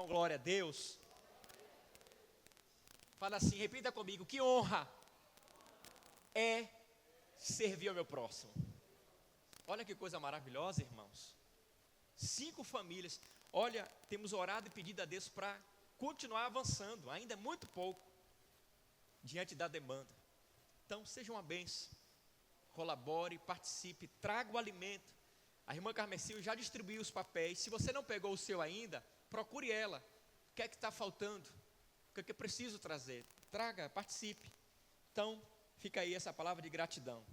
um glória a Deus. Fala assim, repita comigo, que honra é servir ao meu próximo. Olha que coisa maravilhosa, irmãos. 5 famílias. Olha, temos orado e pedido a Deus para continuar avançando. Ainda é muito pouco diante da demanda. Então, seja uma bênção. Colabore, participe, traga o alimento. A irmã Carmecil já distribuiu os papéis. Se você não pegou o seu ainda, procure ela. O que é que está faltando? O que é que eu preciso trazer? Traga, participe. Então, fica aí essa palavra de gratidão.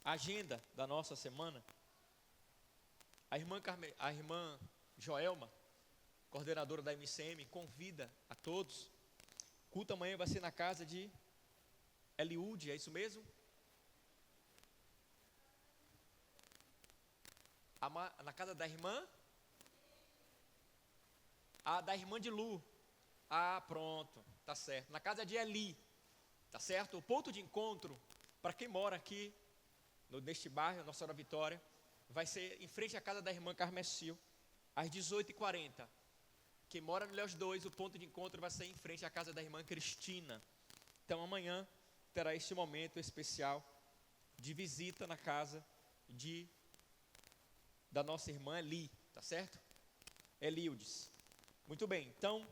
A agenda da nossa semana. A irmã Joelma, coordenadora da MCM, convida a todos. Culto amanhã vai ser na casa de Eliúde, é isso mesmo? Na casa da irmã? Da irmã de Lu. Pronto, tá certo. Na casa de Eli, tá certo? O ponto de encontro, para quem mora aqui, neste bairro, Nossa Senhora Vitória, vai ser em frente à casa da irmã Carmecil, às 18h40. Quem mora no Léus 2, o ponto de encontro vai ser em frente à casa da irmã Cristina. Então amanhã terá este momento especial de visita na casa da nossa irmã Eli, tá certo? Eliudes. Muito bem, então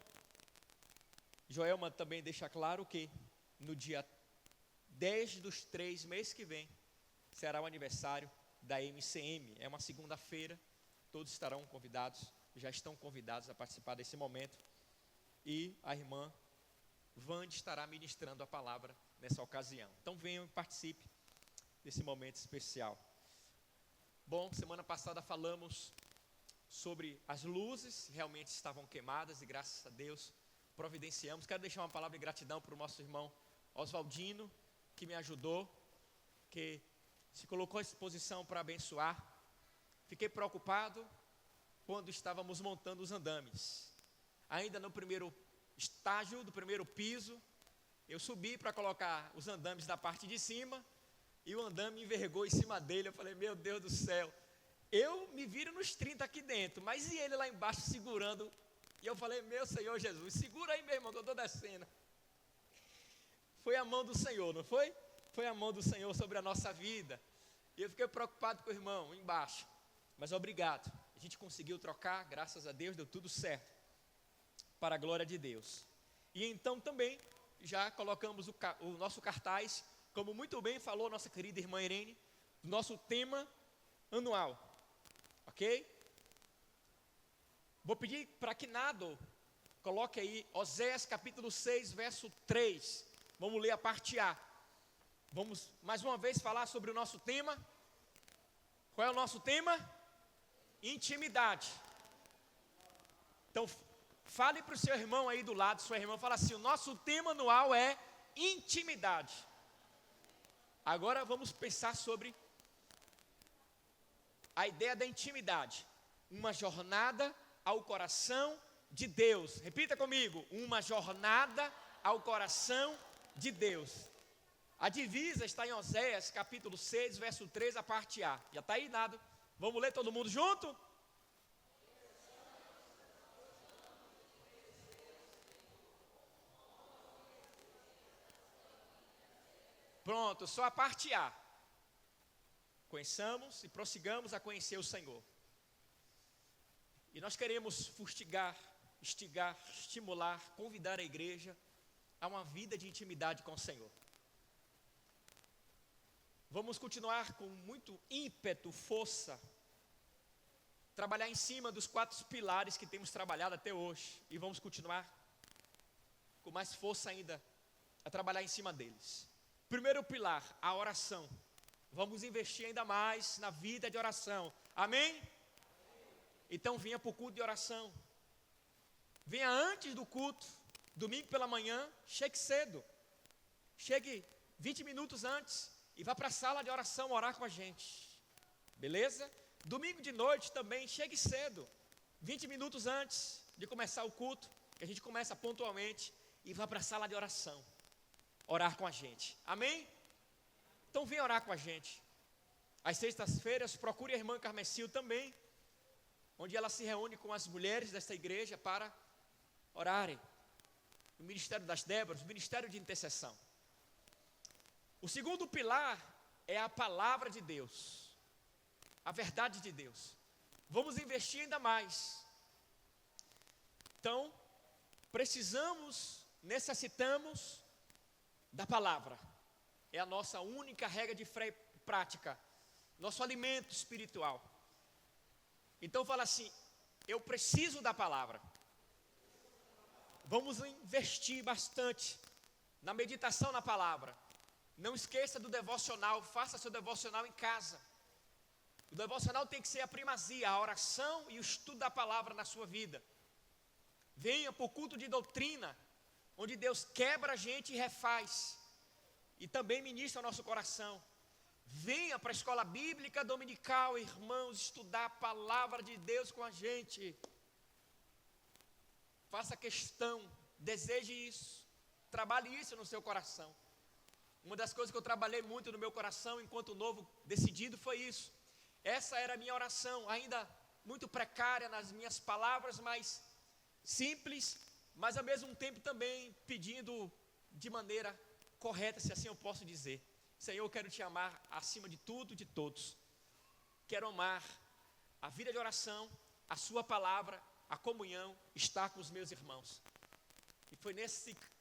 Joelma também deixa claro que no dia 10/3, mês que vem, será o aniversário da MCM. É uma segunda-feira, todos estarão convidados, já estão convidados a participar desse momento. E a irmã Vande estará ministrando a palavra nessa ocasião. Então venham e participe desse momento especial. Bom, semana passada falamos sobre as luzes, realmente estavam queimadas e graças a Deus providenciamos. Quero deixar uma palavra de gratidão para o nosso irmão Oswaldino, que me ajudou, que se colocou à disposição para abençoar. Fiquei preocupado quando estávamos montando os andames. Ainda no primeiro estágio, do primeiro piso, eu subi para colocar os andames da parte de cima, e o andame envergou em cima dele. Eu falei, meu Deus do céu, eu me viro nos 30 aqui dentro, mas e ele lá embaixo segurando? E eu falei, meu Senhor Jesus, segura aí meu irmão, que eu estou descendo. Foi a mão do Senhor, não foi? Foi a mão do Senhor sobre a nossa vida. E eu fiquei preocupado com o irmão embaixo, mas obrigado, a gente conseguiu trocar, graças a Deus, deu tudo certo, para a glória de Deus. E então também, já colocamos o nosso cartaz, como muito bem falou nossa querida irmã Irene, nosso tema anual, ok? Vou pedir para que Nado coloque aí Oséias capítulo 6, verso 3, vamos ler a parte A. Vamos mais uma vez falar sobre o nosso tema. Qual é o nosso tema? Intimidade. Então, fale para o seu irmão aí do lado, sua irmã, fala assim, o nosso tema anual é intimidade. Agora vamos pensar sobre a ideia da intimidade. Uma jornada ao coração de Deus. Repita comigo, uma jornada ao coração de Deus. A divisa está em Oséias, capítulo 6, verso 3, a parte A. Já está aí, Nado? Vamos ler todo mundo junto? Pronto, só a parte A. Conheçamos e prossigamos a conhecer o Senhor. E nós queremos fustigar, instigar, estimular, convidar a igreja a uma vida de intimidade com o Senhor. Vamos continuar com muito ímpeto, força, trabalhar em cima dos 4 pilares que temos trabalhado até hoje. E vamos continuar com mais força ainda a trabalhar em cima deles. Primeiro pilar, a oração. Vamos investir ainda mais na vida de oração. Amém? Então venha para o culto de oração. Venha antes do culto, domingo pela manhã, chegue cedo. Chegue 20 minutos antes e vá para a sala de oração orar com a gente. Beleza? Domingo de noite também, chegue cedo. 20 minutos antes de começar o culto, que a gente começa pontualmente, e vá para a sala de oração. Orar com a gente. Amém? Então venha orar com a gente. Às sextas-feiras, procure a irmã Carmecil também, onde ela se reúne com as mulheres desta igreja para orarem. O ministério das Déboras, o ministério de intercessão. O segundo pilar é a palavra de Deus, a verdade de Deus. Vamos investir ainda mais. Então, necessitamos da palavra. É a nossa única regra de fé prática, nosso alimento espiritual. Então fala assim, eu preciso da palavra. Vamos investir bastante na meditação na palavra. Não esqueça do devocional, faça seu devocional em casa. O devocional tem que ser a primazia, a oração e o estudo da palavra na sua vida. Venha para o culto de doutrina, onde Deus quebra a gente e refaz. E também ministra o nosso coração. Venha para a escola bíblica dominical, irmãos, estudar a palavra de Deus com a gente. Faça questão, deseje isso, trabalhe isso no seu coração. Uma das coisas que eu trabalhei muito no meu coração, enquanto novo decidido, foi isso. Essa era a minha oração, ainda muito precária nas minhas palavras, mas simples, mas ao mesmo tempo também pedindo de maneira correta, se assim eu posso dizer. Senhor, eu quero te amar acima de tudo e de todos. Quero amar a vida de oração, a sua palavra, a comunhão, estar com os meus irmãos. E foi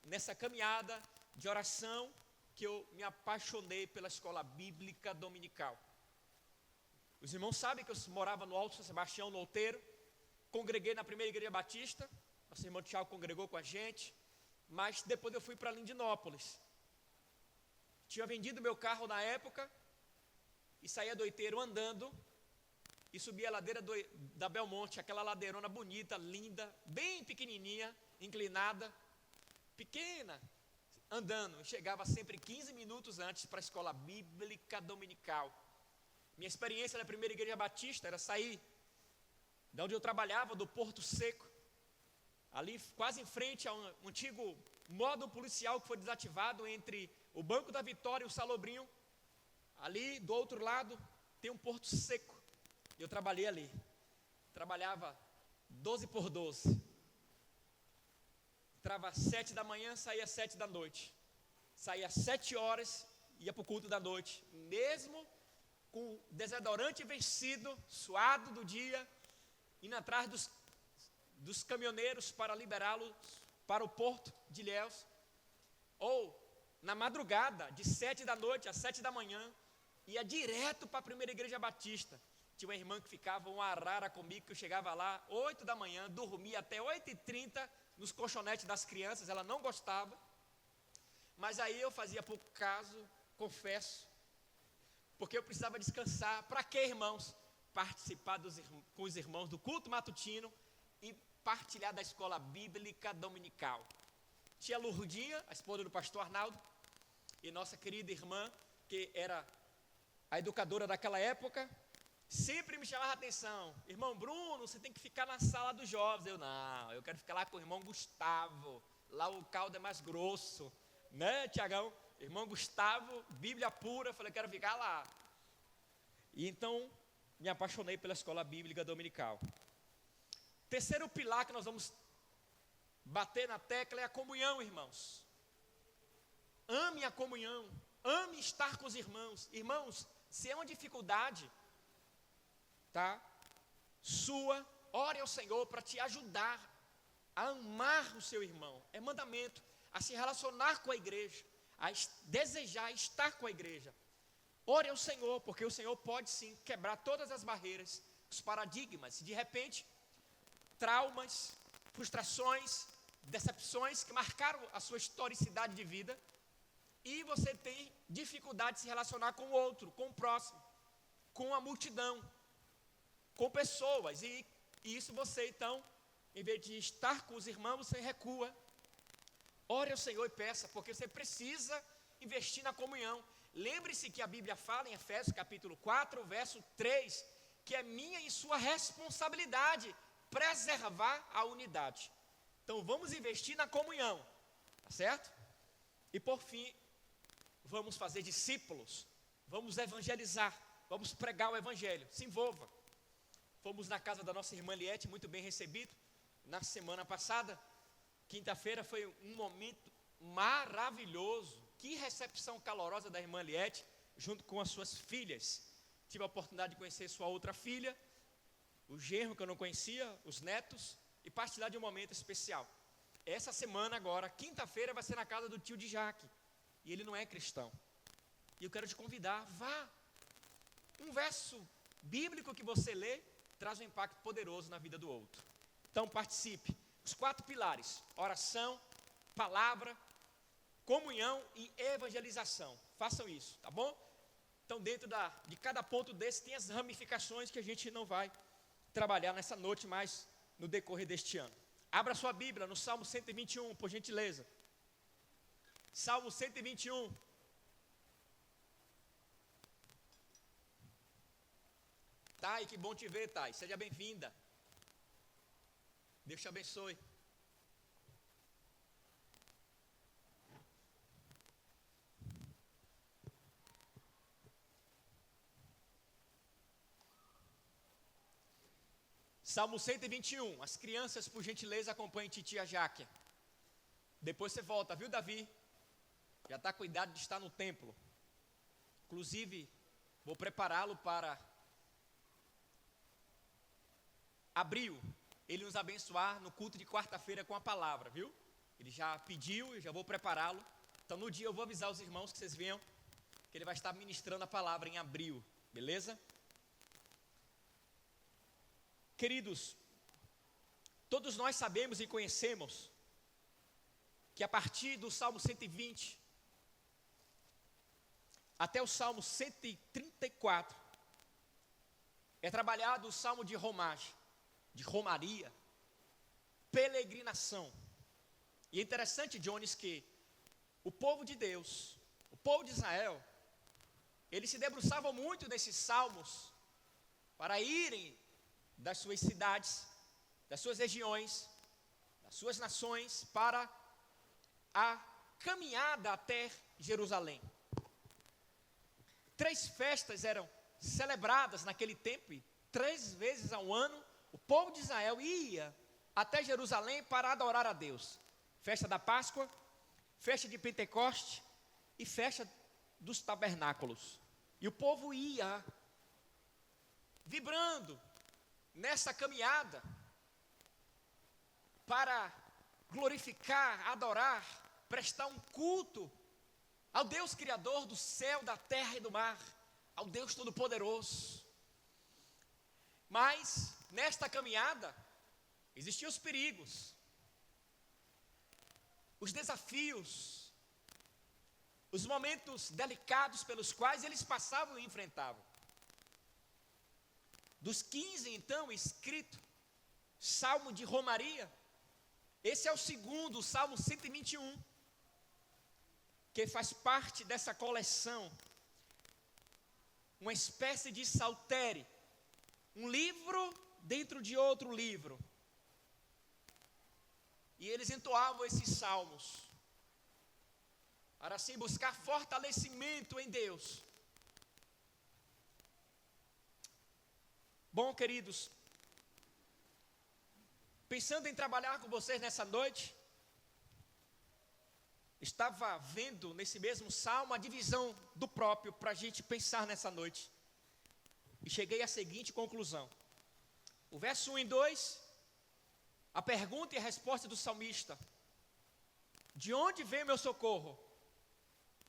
nessa caminhada de oração que eu me apaixonei pela escola bíblica dominical. Os irmãos sabem que eu morava no Alto São Sebastião, no Outeiro. Congreguei na primeira igreja batista. Nosso irmão Tiago congregou com a gente. Mas depois eu fui para Lindinópolis. Tinha vendido meu carro na época e saía do Outeiro andando e subia a ladeira da Belmonte, aquela ladeirona bonita, linda, bem pequenininha, inclinada, pequena, andando. Eu chegava sempre 15 minutos antes para a escola bíblica dominical. Minha experiência na primeira igreja batista era sair de onde eu trabalhava, do Porto Seco, ali quase em frente a um antigo módulo policial que foi desativado entre o Banco da Vitória e o Salobrinho. Ali do outro lado tem um Porto Seco. Eu trabalhei ali. Trabalhava 12 por 12. Entrava às 7 da manhã, saía às 7 da noite. Saía às 7 horas, ia para o culto da noite. Mesmo com desodorante vencido, suado do dia, indo atrás dos caminhoneiros para liberá-los para o porto de Ilhéus. Ou na madrugada, de 7 da noite às 7 da manhã, ia direto para a primeira igreja batista. Tinha uma irmã que ficava uma arara comigo, que eu chegava lá 8 da manhã, dormia até 8h30 nos colchonetes das crianças, ela não gostava. Mas aí eu fazia pouco caso, confesso, porque eu precisava descansar. Para quê, irmãos? Participar com os irmãos do culto matutino e partilhar da escola bíblica dominical. Tia Lurdinha, a esposa do pastor Arnaldo, e nossa querida irmã, que era a educadora daquela época, sempre me chamava a atenção. Irmão Bruno, você tem que ficar na sala dos jovens. Eu quero ficar lá com o irmão Gustavo. Lá o caldo é mais grosso, né, Tiagão? Irmão Gustavo, Bíblia pura. Eu falei, quero ficar lá. E então me apaixonei pela escola bíblica dominical. Terceiro pilar que nós vamos bater na tecla é a comunhão, irmãos. Ame a comunhão, ame estar com os irmãos. Irmãos, se é uma dificuldade, tá? Sua, ore ao Senhor para te ajudar a amar o seu irmão. É mandamento, a se relacionar com a igreja, a desejar estar com a igreja. Ore ao Senhor, porque o Senhor pode sim quebrar todas as barreiras, os paradigmas. De repente, traumas, frustrações, decepções que marcaram a sua historicidade de vida, e você tem dificuldade de se relacionar com o outro, com o próximo, com a multidão, com pessoas, e isso você então, em vez de estar com os irmãos, você recua. Ore ao Senhor e peça, porque você precisa investir na comunhão. Lembre-se que a Bíblia fala em Efésios capítulo 4, verso 3, que é minha e sua responsabilidade preservar a unidade. Então vamos investir na comunhão, tá certo? E por fim, vamos fazer discípulos, vamos evangelizar, vamos pregar o evangelho, se envolva. Fomos na casa da nossa irmã Liette, muito bem recebido, na semana passada, Quinta-feira foi um momento maravilhoso. Que recepção calorosa da irmã Eliette, junto com as suas filhas. Tive a oportunidade de conhecer sua outra filha, o genro que eu não conhecia, os netos, e partilhar de um momento especial. Essa semana agora, quinta-feira, vai ser na casa do tio de Jaque, e ele não é cristão. E eu quero te convidar, vá. Um verso bíblico que você lê, traz um impacto poderoso na vida do outro. Então participe. Os 4 pilares: oração, palavra, comunhão e evangelização. Façam isso, tá bom? Então dentro de cada ponto desse tem as ramificações que a gente não vai trabalhar nessa noite, mas no decorrer deste ano. Abra sua Bíblia no Salmo 121, por gentileza. Salmo 121. Thay, que bom te ver, Thay. Seja bem-vinda. Deus te abençoe. Salmo 121. As crianças, por gentileza, acompanhem titia Jaque. Depois você volta, viu, Davi? Já está cuidado de estar no templo. Inclusive, vou prepará-lo para abril, ele nos abençoar no culto de quarta-feira com a palavra, viu? Ele já pediu, eu já vou prepará-lo. Então no dia eu vou avisar os irmãos que vocês venham, que ele vai estar ministrando a palavra em abril, beleza? Queridos, todos nós sabemos e conhecemos que a partir do Salmo 120 até o Salmo 134 é trabalhado o Salmo de romagem, de romaria, peregrinação. E é interessante, Jones, que o povo de Deus, o povo de Israel, eles se debruçavam muito nesses salmos para irem das suas cidades, das suas regiões, das suas nações, para a caminhada até Jerusalém. 3 festas eram celebradas naquele tempo, e 3 vezes ao ano o povo de Israel ia até Jerusalém para adorar a Deus. Festa da Páscoa, festa de Pentecoste e festa dos tabernáculos. E o povo ia vibrando nessa caminhada para glorificar, adorar, prestar um culto ao Deus Criador do céu, da terra e do mar, ao Deus Todo-Poderoso. Mas nesta caminhada existiam os perigos, os desafios, os momentos delicados pelos quais eles passavam e enfrentavam. Dos 15, então, escrito, Salmo de romaria, esse é o segundo, o Salmo 121, que faz parte dessa coleção, uma espécie de saltério, um livro dentro de outro livro. E eles entoavam esses salmos, para assim buscar fortalecimento em Deus. Bom, queridos, pensando em trabalhar com vocês nessa noite, estava vendo nesse mesmo salmo a divisão do próprio para a gente pensar nessa noite. E cheguei à seguinte conclusão. O verso 1 e 2, a pergunta e a resposta do salmista: de onde vem meu socorro?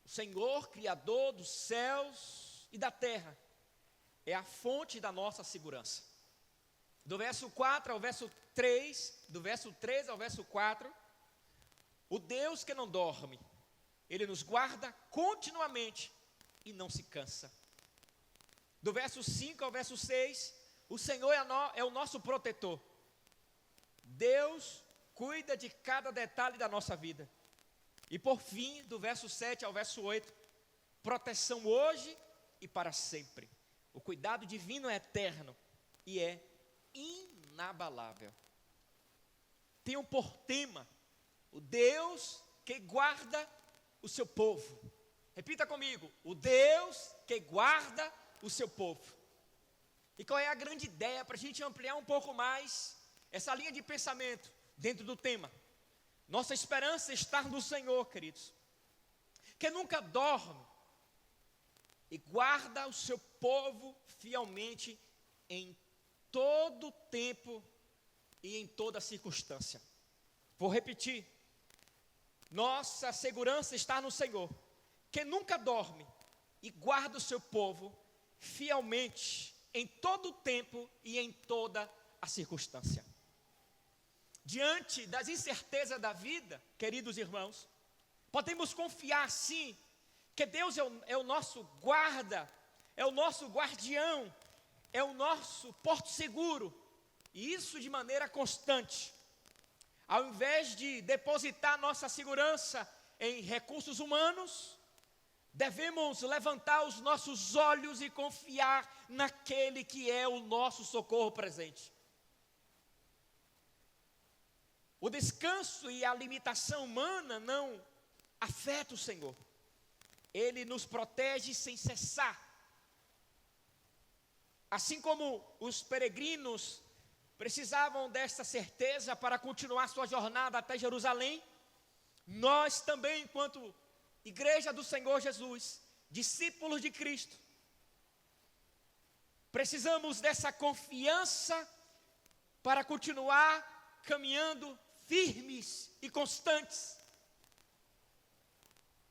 O Senhor, Criador dos céus e da terra, é a fonte da nossa segurança. Do verso 4 ao verso 3, do verso 3 ao verso 4, o Deus que não dorme, Ele nos guarda continuamente e não se cansa. Do verso 5 ao verso 6, o Senhor é o nosso protetor. Deus cuida de cada detalhe da nossa vida. E por fim, do verso 7 ao verso 8, proteção hoje e para sempre. O cuidado divino é eterno e é inabalável. Tenham por tema o Deus que guarda o seu povo. Repita comigo: o Deus que guarda o seu povo. E qual é a grande ideia para a gente ampliar um pouco mais essa linha de pensamento dentro do tema? Nossa esperança está no Senhor, queridos, que nunca dorme e guarda o seu povo fielmente em todo tempo e em toda circunstância. Vou repetir. Nossa segurança está no Senhor, que nunca dorme e guarda o seu povo fielmente em todo tempo e em toda a circunstância. Diante das incertezas da vida, queridos irmãos, podemos confiar sim, que Deus é o nosso guarda, é o nosso guardião, é o nosso porto seguro, e isso de maneira constante. Ao invés de depositar nossa segurança em recursos humanos, devemos levantar os nossos olhos e confiar naquele que é o nosso socorro presente. O descanso e a limitação humana não afetam o Senhor. Ele nos protege sem cessar. Assim como os peregrinos precisavam desta certeza para continuar sua jornada até Jerusalém, nós também, enquanto Igreja do Senhor Jesus, discípulos de Cristo, precisamos dessa confiança para continuar caminhando firmes e constantes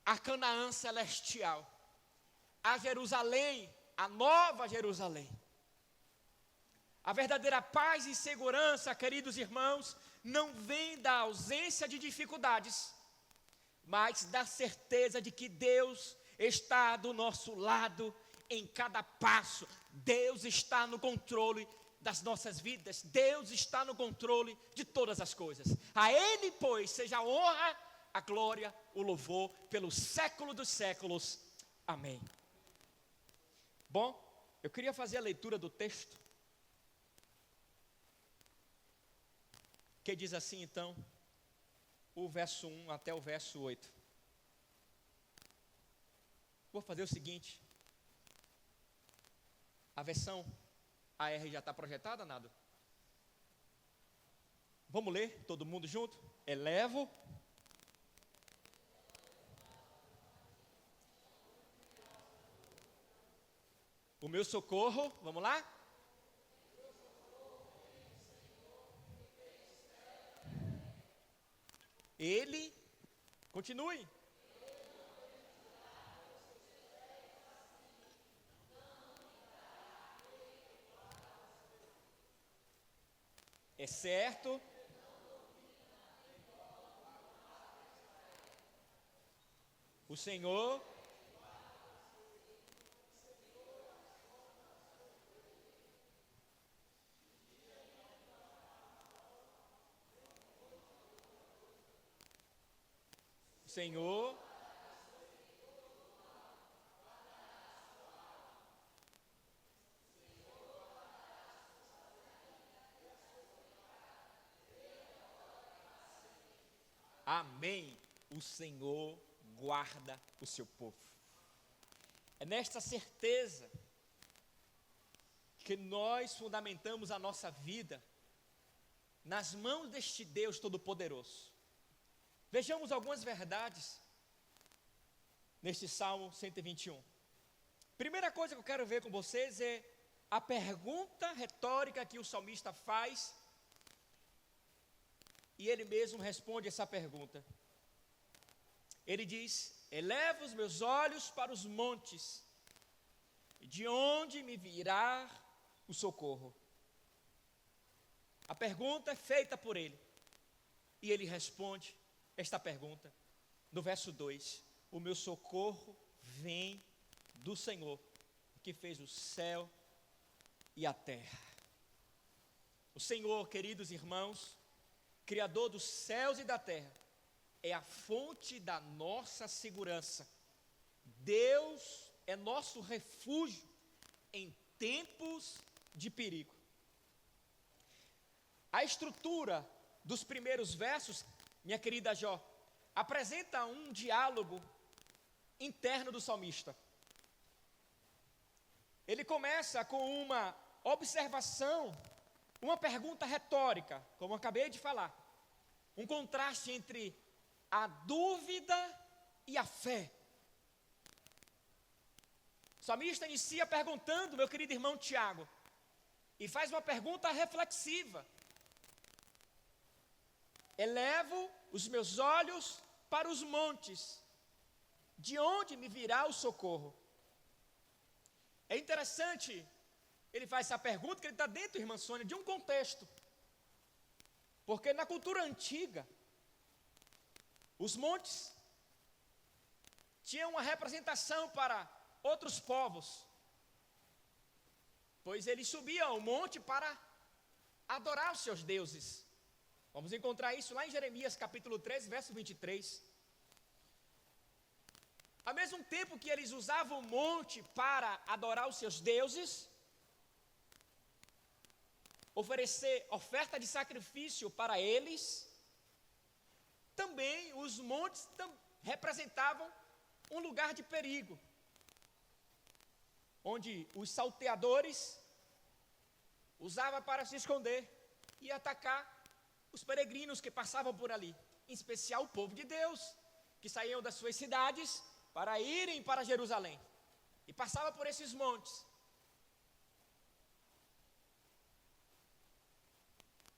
a Canaã celestial, a Jerusalém, a nova Jerusalém. A verdadeira paz e segurança, queridos irmãos, não vem da ausência de dificuldades, mas da certeza de que Deus está do nosso lado em cada passo. Deus está no controle das nossas vidas. Deus está no controle de todas as coisas. A Ele, pois, seja a honra, a glória, o louvor, pelo século dos séculos. Amém. Bom, eu queria fazer a leitura do texto, que diz assim então, o verso 1 até o verso 8. Vou fazer o seguinte. A versão AR já está projetada, Nado? Vamos ler, todo mundo junto? Elevo o meu socorro, vamos lá? Ele, continue. É certo. O Senhor Senhor Amém. O Senhor guarda o seu povo. É nesta certeza que nós fundamentamos a nossa vida nas mãos deste Deus Todo-Poderoso. Vejamos algumas verdades neste Salmo 121. Primeira coisa que eu quero ver com vocês é a pergunta retórica que o salmista faz, e ele mesmo responde essa pergunta. Ele diz: eleva os meus olhos para os montes, de onde me virá o socorro? A pergunta é feita por ele, e ele responde esta pergunta no verso 2: o meu socorro vem do Senhor, que fez o céu e a terra. O Senhor, queridos irmãos, Criador dos céus e da terra, é a fonte da nossa segurança. Deus é nosso refúgio em tempos de perigo. A estrutura dos primeiros versos, minha querida Jó, apresenta um diálogo interno do salmista. Ele começa com uma observação, uma pergunta retórica, como acabei de falar. um contraste entre a dúvida e a fé. O salmista inicia perguntando, meu querido irmão Tiago, e faz uma pergunta reflexiva. Elevo os meus olhos para os montes, de onde me virá o socorro? É interessante, ele faz essa pergunta, que ele está dentro, irmã Sônia, de um contexto. Porque na cultura antiga, os montes tinham uma representação para outros povos, pois eles subiam ao monte para adorar os seus deuses. Vamos encontrar isso lá em Jeremias capítulo 13, verso 23. Ao mesmo tempo que eles usavam o monte para adorar os seus deuses, oferecer oferta de sacrifício para eles, também os montes representavam um lugar de perigo, onde os salteadores usavam para se esconder e atacar os peregrinos que passavam por ali, em especial o povo de Deus, que saíam das suas cidades para irem para Jerusalém, e passava por esses montes.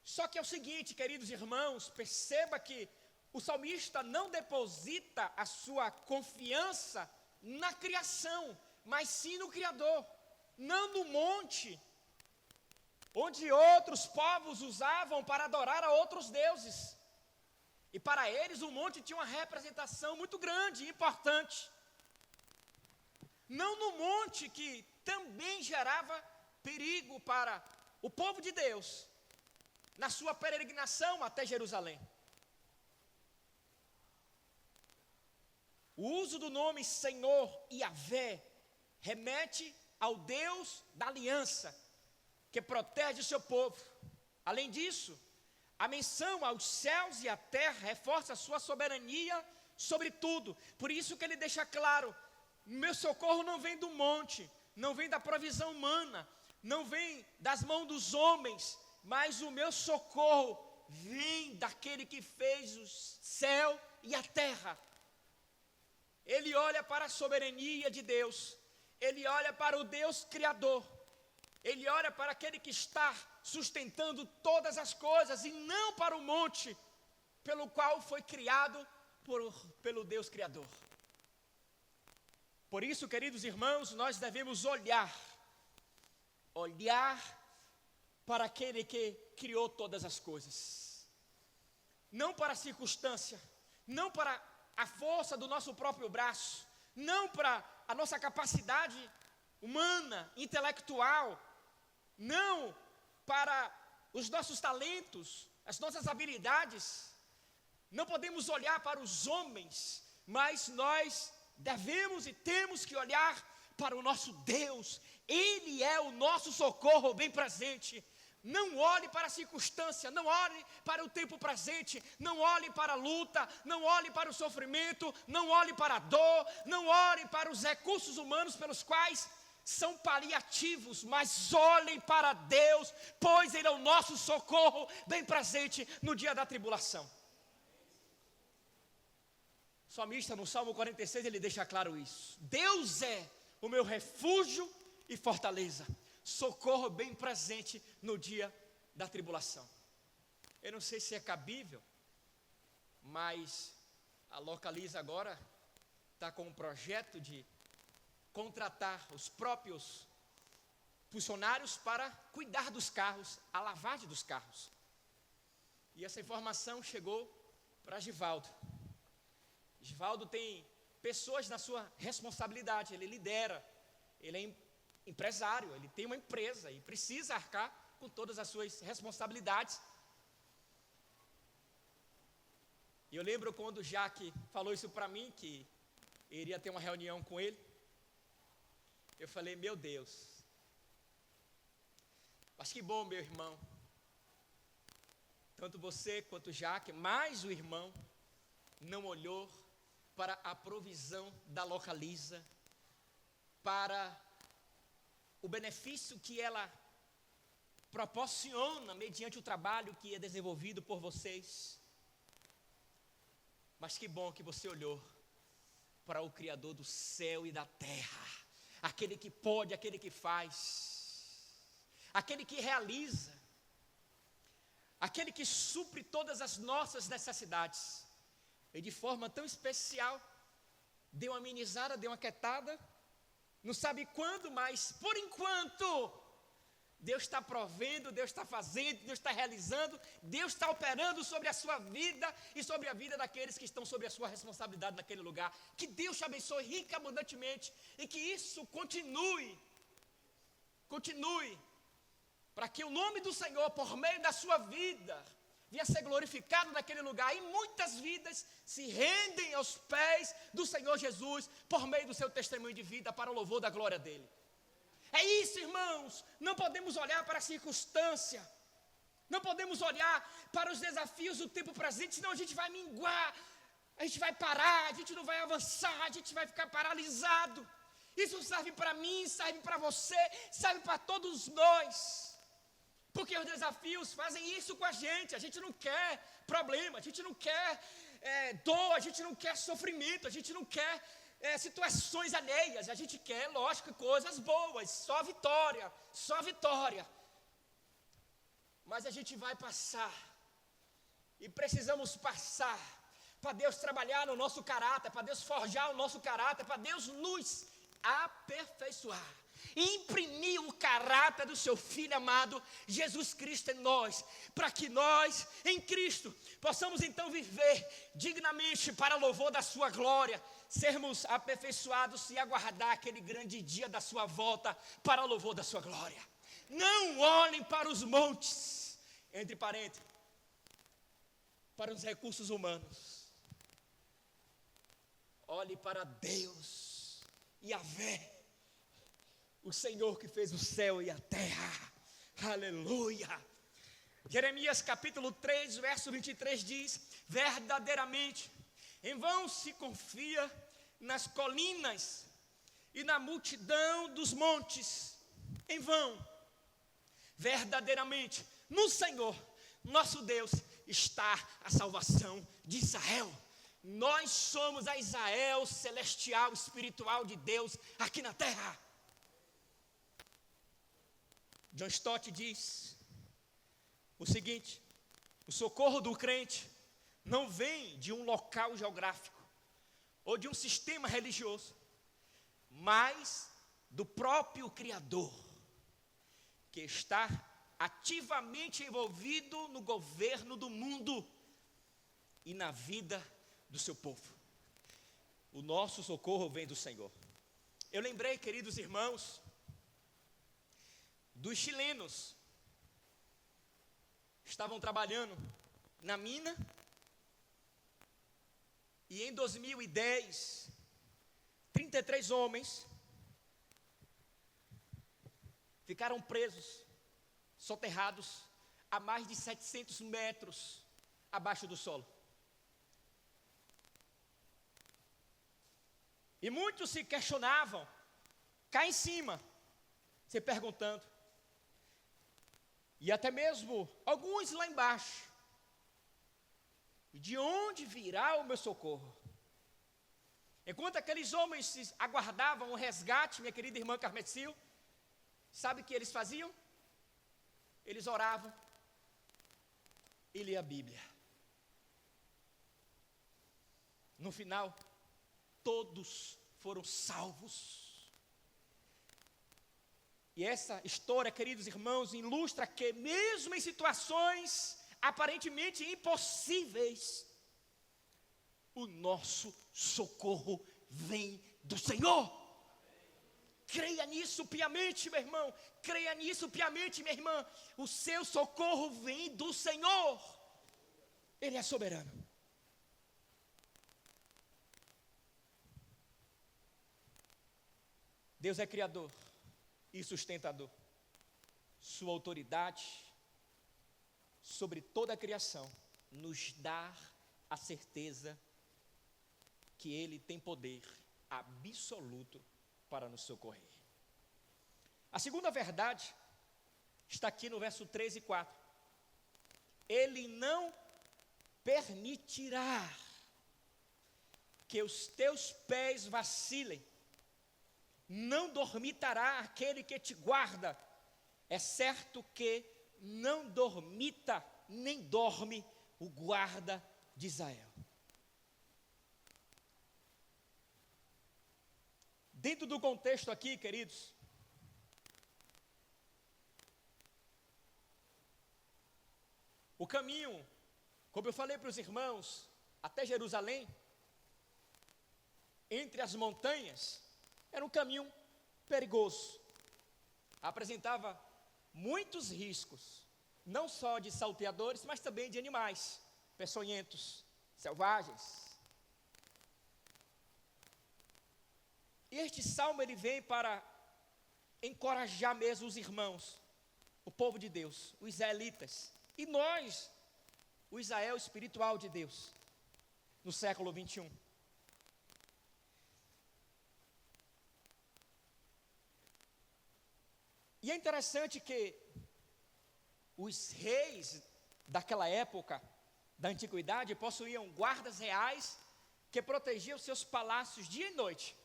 Só que é o seguinte, queridos irmãos, perceba que o salmista não deposita a sua confiança na criação, mas sim no Criador, não no monte, onde outros povos usavam para adorar a outros deuses. E para eles o monte tinha uma representação muito grande e importante. Não no monte, que também gerava perigo para o povo de Deus, na sua peregrinação até Jerusalém. O uso do nome Senhor Yahvé remete ao Deus da aliança, que protege o seu povo. Além disso, a menção aos céus e à terra reforça a sua soberania sobre tudo. Por isso que ele deixa claro, meu socorro não vem do monte, não vem da provisão humana, não vem das mãos dos homens, mas o meu socorro vem daquele que fez o céu e a terra. Ele olha para a soberania de Deus, ele olha para o Deus Criador, ele olha para aquele que está sustentando todas as coisas, e não para o monte, pelo qual foi criado pelo Deus Criador. Por isso, queridos irmãos, nós devemos olhar para aquele que criou todas as coisas, não para a circunstância, não para a força do nosso próprio braço, não para a nossa capacidade humana, intelectual, não para os nossos talentos, as nossas habilidades. Não podemos olhar para os homens, mas nós devemos e temos que olhar para o nosso Deus. Ele é o nosso socorro bem presente. Não olhe para a circunstância, não olhe para o tempo presente, não olhe para a luta, não olhe para o sofrimento, não olhe para a dor, não olhe para os recursos humanos pelos quais são paliativos, mas olhem para Deus, pois Ele é o nosso socorro bem presente no dia da tribulação. O salmista no Salmo 46, ele deixa claro isso. Deus é o meu refúgio e fortaleza, socorro bem presente no dia da tribulação. Eu não sei se é cabível, mas a Localiza agora está com um projeto de contratar os próprios funcionários para cuidar dos carros, a lavagem dos carros. E essa informação chegou para Givaldo. Givaldo tem pessoas na sua responsabilidade, ele lidera, ele é empresário, ele tem uma empresa e precisa arcar com todas as suas responsabilidades. E eu lembro quando o Jaque falou isso para mim, que iria ter uma reunião com ele. Eu falei, meu Deus, mas que bom, meu irmão, tanto você quanto o Jaque, mais o irmão, não olhou para a provisão da Localiza, para o benefício que ela proporciona mediante o trabalho que é desenvolvido por vocês. Mas que bom que você olhou para o Criador do céu e da terra, aquele que pode, aquele que faz, aquele que realiza, aquele que supre todas as nossas necessidades. E de forma tão especial, deu uma amenizada, deu uma quietada, não sabe quando, mas por enquanto, Deus está provendo, Deus está fazendo, Deus está realizando, Deus está operando sobre a sua vida e sobre a vida daqueles que estão sobre a sua responsabilidade naquele lugar. Que Deus te abençoe rica e abundantemente e que isso continue, para que o nome do Senhor, por meio da sua vida, venha ser glorificado naquele lugar, e muitas vidas se rendem aos pés do Senhor Jesus, por meio do seu testemunho de vida, para o louvor da glória dEle. É isso, irmãos, não podemos olhar para a circunstância, não podemos olhar para os desafios do tempo presente, senão a gente vai minguar, a gente vai parar, a gente não vai avançar, a gente vai ficar paralisado. Isso serve para mim, serve para você, serve para todos nós. Porque os desafios fazem isso com a gente não quer problema, a gente não quer dor, a gente não quer sofrimento, a gente não quer situações alheias, a gente quer, lógico, coisas boas, só vitória. Mas a gente vai passar, e precisamos passar, para Deus trabalhar no nosso caráter, para Deus forjar o nosso caráter, para Deus nos aperfeiçoar, imprimir o caráter do seu Filho amado, Jesus Cristo em nós, para que nós, em Cristo, possamos então viver dignamente para louvor da sua glória, sermos aperfeiçoados e aguardar aquele grande dia da sua volta para louvor da sua glória. Não olhem para os montes, entre parênteses, para os recursos humanos. Olhe para Deus, Yahvé, o Senhor que fez o céu e a terra. Aleluia. Jeremias capítulo 3, verso 23 diz: verdadeiramente, em vão se confia nas colinas e na multidão dos montes. Em vão. Verdadeiramente, no Senhor, nosso Deus, está a salvação de Israel. Nós somos a Israel celestial, espiritual de Deus aqui na terra. John Stott diz o seguinte: o socorro do crente não vem de um local geográfico ou de um sistema religioso, mas do próprio Criador, que está ativamente envolvido no governo do mundo e na vida do seu povo. O nosso socorro vem do Senhor. Eu lembrei, queridos irmãos, dos chilenos. Estavam trabalhando na mina, e em 2010, 33 homens ficaram presos, soterrados a mais de 700 metros abaixo do solo. E muitos se questionavam, cá em cima, se perguntando, e até mesmo alguns lá embaixo: de onde virá o meu socorro? Enquanto aqueles homens aguardavam o resgate, minha querida irmã Carmesil, sabe o que eles faziam? Eles oravam e liam a Bíblia. No final, todos foram salvos. E essa história, queridos irmãos, ilustra que mesmo em situações aparentemente impossíveis, o nosso socorro vem do Senhor. Creia nisso piamente, meu irmão. Creia nisso piamente, minha irmã. O seu socorro vem do Senhor. Ele é soberano. Deus é criador e sustentador. Sua autoridade sobre toda a criação nos dá a certeza que Ele tem poder absoluto para nos socorrer. A segunda verdade está aqui no verso 3 e 4. Ele não permitirá que os teus pés vacilem. Não dormitará aquele que te guarda. É certo que não dormita, nem dorme o guarda de Israel. Dentro do contexto aqui, queridos, o caminho, como eu falei para os irmãos, até Jerusalém, entre as montanhas, era um caminho perigoso. Apresentava muitos riscos, não só de salteadores, mas também de animais peçonhentos, selvagens. E este salmo ele vem para encorajar mesmo os irmãos, o povo de Deus, os israelitas, e nós, o Israel espiritual de Deus, no século 21. E é interessante que os reis daquela época, da antiguidade, possuíam guardas reais que protegiam seus palácios dia e noite,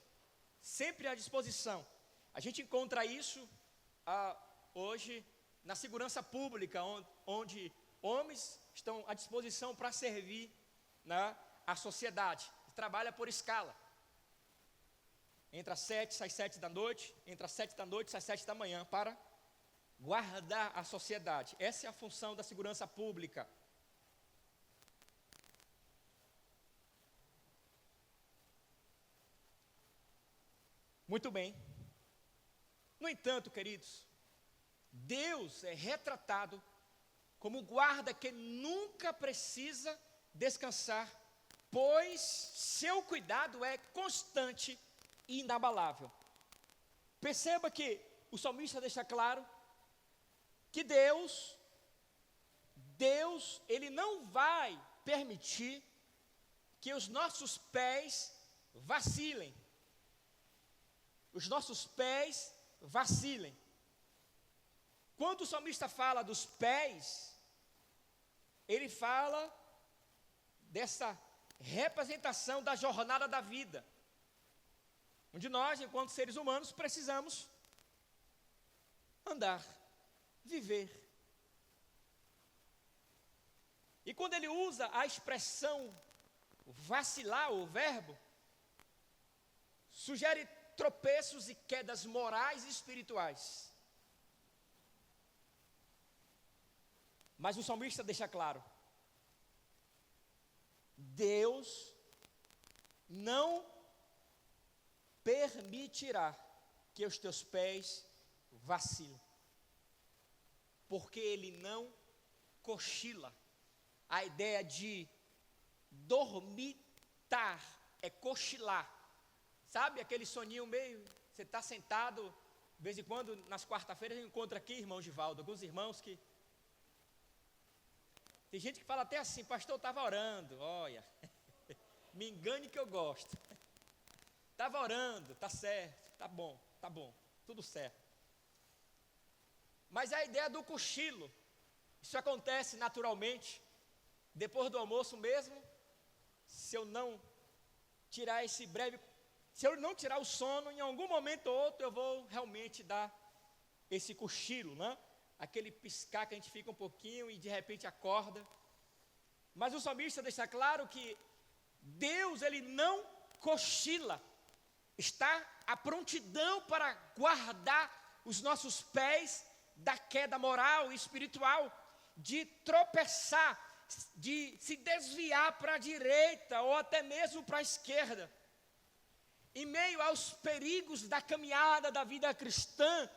sempre à disposição. A gente encontra isso hoje na segurança pública, onde homens estão à disposição para servir, né, a sociedade. Trabalha por escala. Entra às 7, sai às 7 da noite, entra às 7 da noite, sai às 7 da manhã, para guardar a sociedade. Essa é a função da segurança pública. Muito bem. No entanto, queridos, Deus é retratado como guarda que nunca precisa descansar, pois seu cuidado é constante e inabalável. Perceba que o salmista deixa claro que Deus, ele não vai permitir que os nossos pés vacilem. Os nossos pés vacilem. Quando o salmista fala dos pés, ele fala dessa representação da jornada da vida, onde nós, enquanto seres humanos, precisamos andar, viver. E quando ele usa a expressão vacilar, o verbo, sugere tropeços e quedas morais e espirituais. Mas o salmista deixa claro: Deus não permitirá que os teus pés vacilem, porque Ele não cochila. A ideia de dormitar é cochilar. Sabe aquele soninho meio, você está sentado, de vez em quando, nas quarta-feiras, eu encontro aqui, irmão Givaldo, alguns irmãos que... Tem gente que fala até assim: pastor, eu estava orando, olha, me engane que eu gosto. Estava orando, está certo, tá bom, tudo certo. Mas a ideia do cochilo, isso acontece naturalmente, depois do almoço mesmo, se eu não tirar esse breve... Se eu não tirar o sono, em algum momento ou outro, eu vou realmente dar esse cochilo, né? Aquele piscar que a gente fica um pouquinho e de repente acorda. Mas o salmista deixa claro que Deus, Ele não cochila. Está à prontidão para guardar os nossos pés da queda moral e espiritual, de tropeçar, de se desviar para a direita ou até mesmo para a esquerda. Em meio aos perigos da caminhada da vida cristã,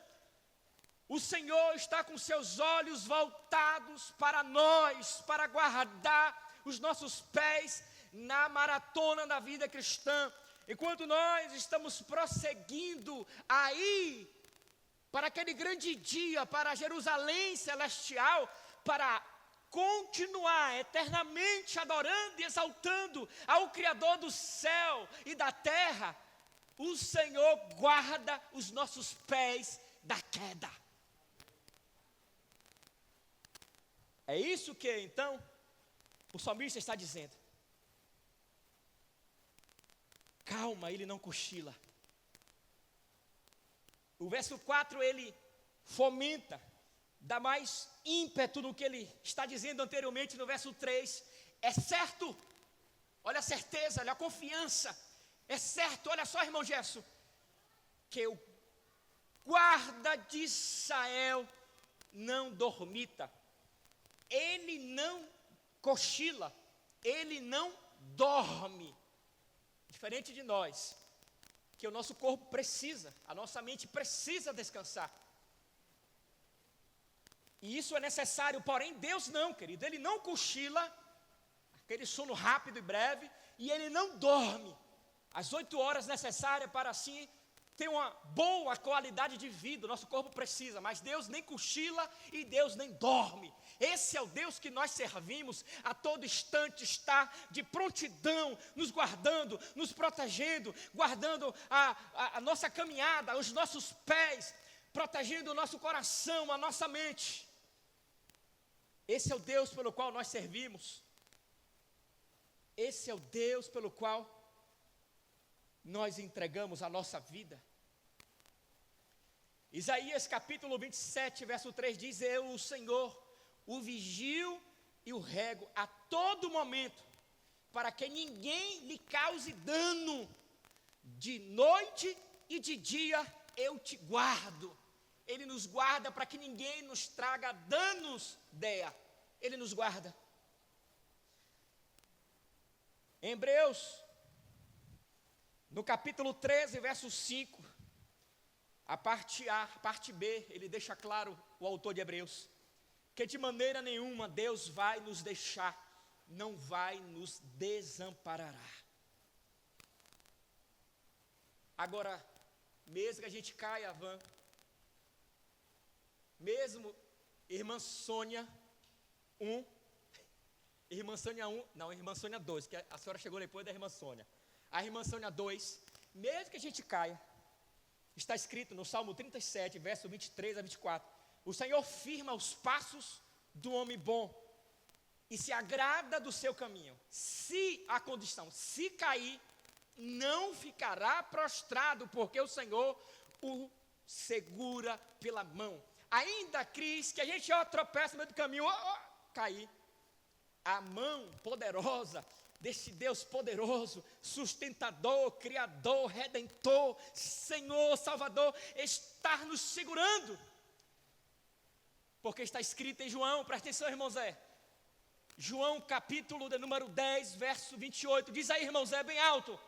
o Senhor está com seus olhos voltados para nós, para guardar os nossos pés na maratona da vida cristã. Enquanto nós estamos prosseguindo aí, para aquele grande dia, para Jerusalém celestial, para continuar eternamente adorando e exaltando ao Criador do céu e da terra, o Senhor guarda os nossos pés da queda. É isso que, então, o salmista está dizendo. calma, ele não cochila. O verso 4, ele fomenta, dá mais ímpeto no que ele está dizendo anteriormente no verso 3. É certo, olha a certeza, olha a confiança. É certo, olha só, irmão Gerson, que o guarda de Israel não dormita, ele não cochila, ele não dorme. Diferente de nós, que o nosso corpo precisa, a nossa mente precisa descansar. E isso é necessário, porém Deus não, querido, ele não cochila, aquele sono rápido e breve, e ele não dorme as 8 horas necessárias para assim ter uma boa qualidade de vida. O nosso corpo precisa, mas Deus nem cochila e Deus nem dorme. Esse é o Deus que nós servimos, a todo instante está de prontidão, nos guardando, nos protegendo, guardando a nossa caminhada, os nossos pés, protegendo o nosso coração, a nossa mente. Esse é o Deus pelo qual nós servimos. Esse é o Deus pelo qual nós entregamos a nossa vida. Isaías capítulo 27, verso 3 diz: eu, o Senhor, o vigio e o rego a todo momento, para que ninguém lhe cause dano. De noite e de dia eu te guardo. Ele nos guarda para que ninguém nos traga danos, Dea. Ele nos guarda. Em Hebreus, no capítulo 13, verso 5, a parte A, a parte B, ele deixa claro, o autor de Hebreus, que de maneira nenhuma Deus vai nos deixar, não vai nos desamparará. Agora, mesmo que a gente caia, Van, mesmo irmã Sônia 1, irmã Sônia 1, não, irmã Sônia 2, que a senhora chegou depois da irmã Sônia. A irmã Sônia 2, mesmo que a gente caia, está escrito no Salmo 37, verso 23 a 24, o Senhor firma os passos do homem bom e se agrada do seu caminho. Se a condição, se cair, não ficará prostrado, porque o Senhor o segura pela mão. Ainda, Cris, que a gente tropeça no meio do caminho, cair, a mão poderosa desse Deus poderoso, sustentador, criador, redentor, Senhor, Salvador, está nos segurando. Porque está escrito em João, presta atenção, irmão Zé. João capítulo de número 10, verso 28, diz aí, irmão Zé, bem alto.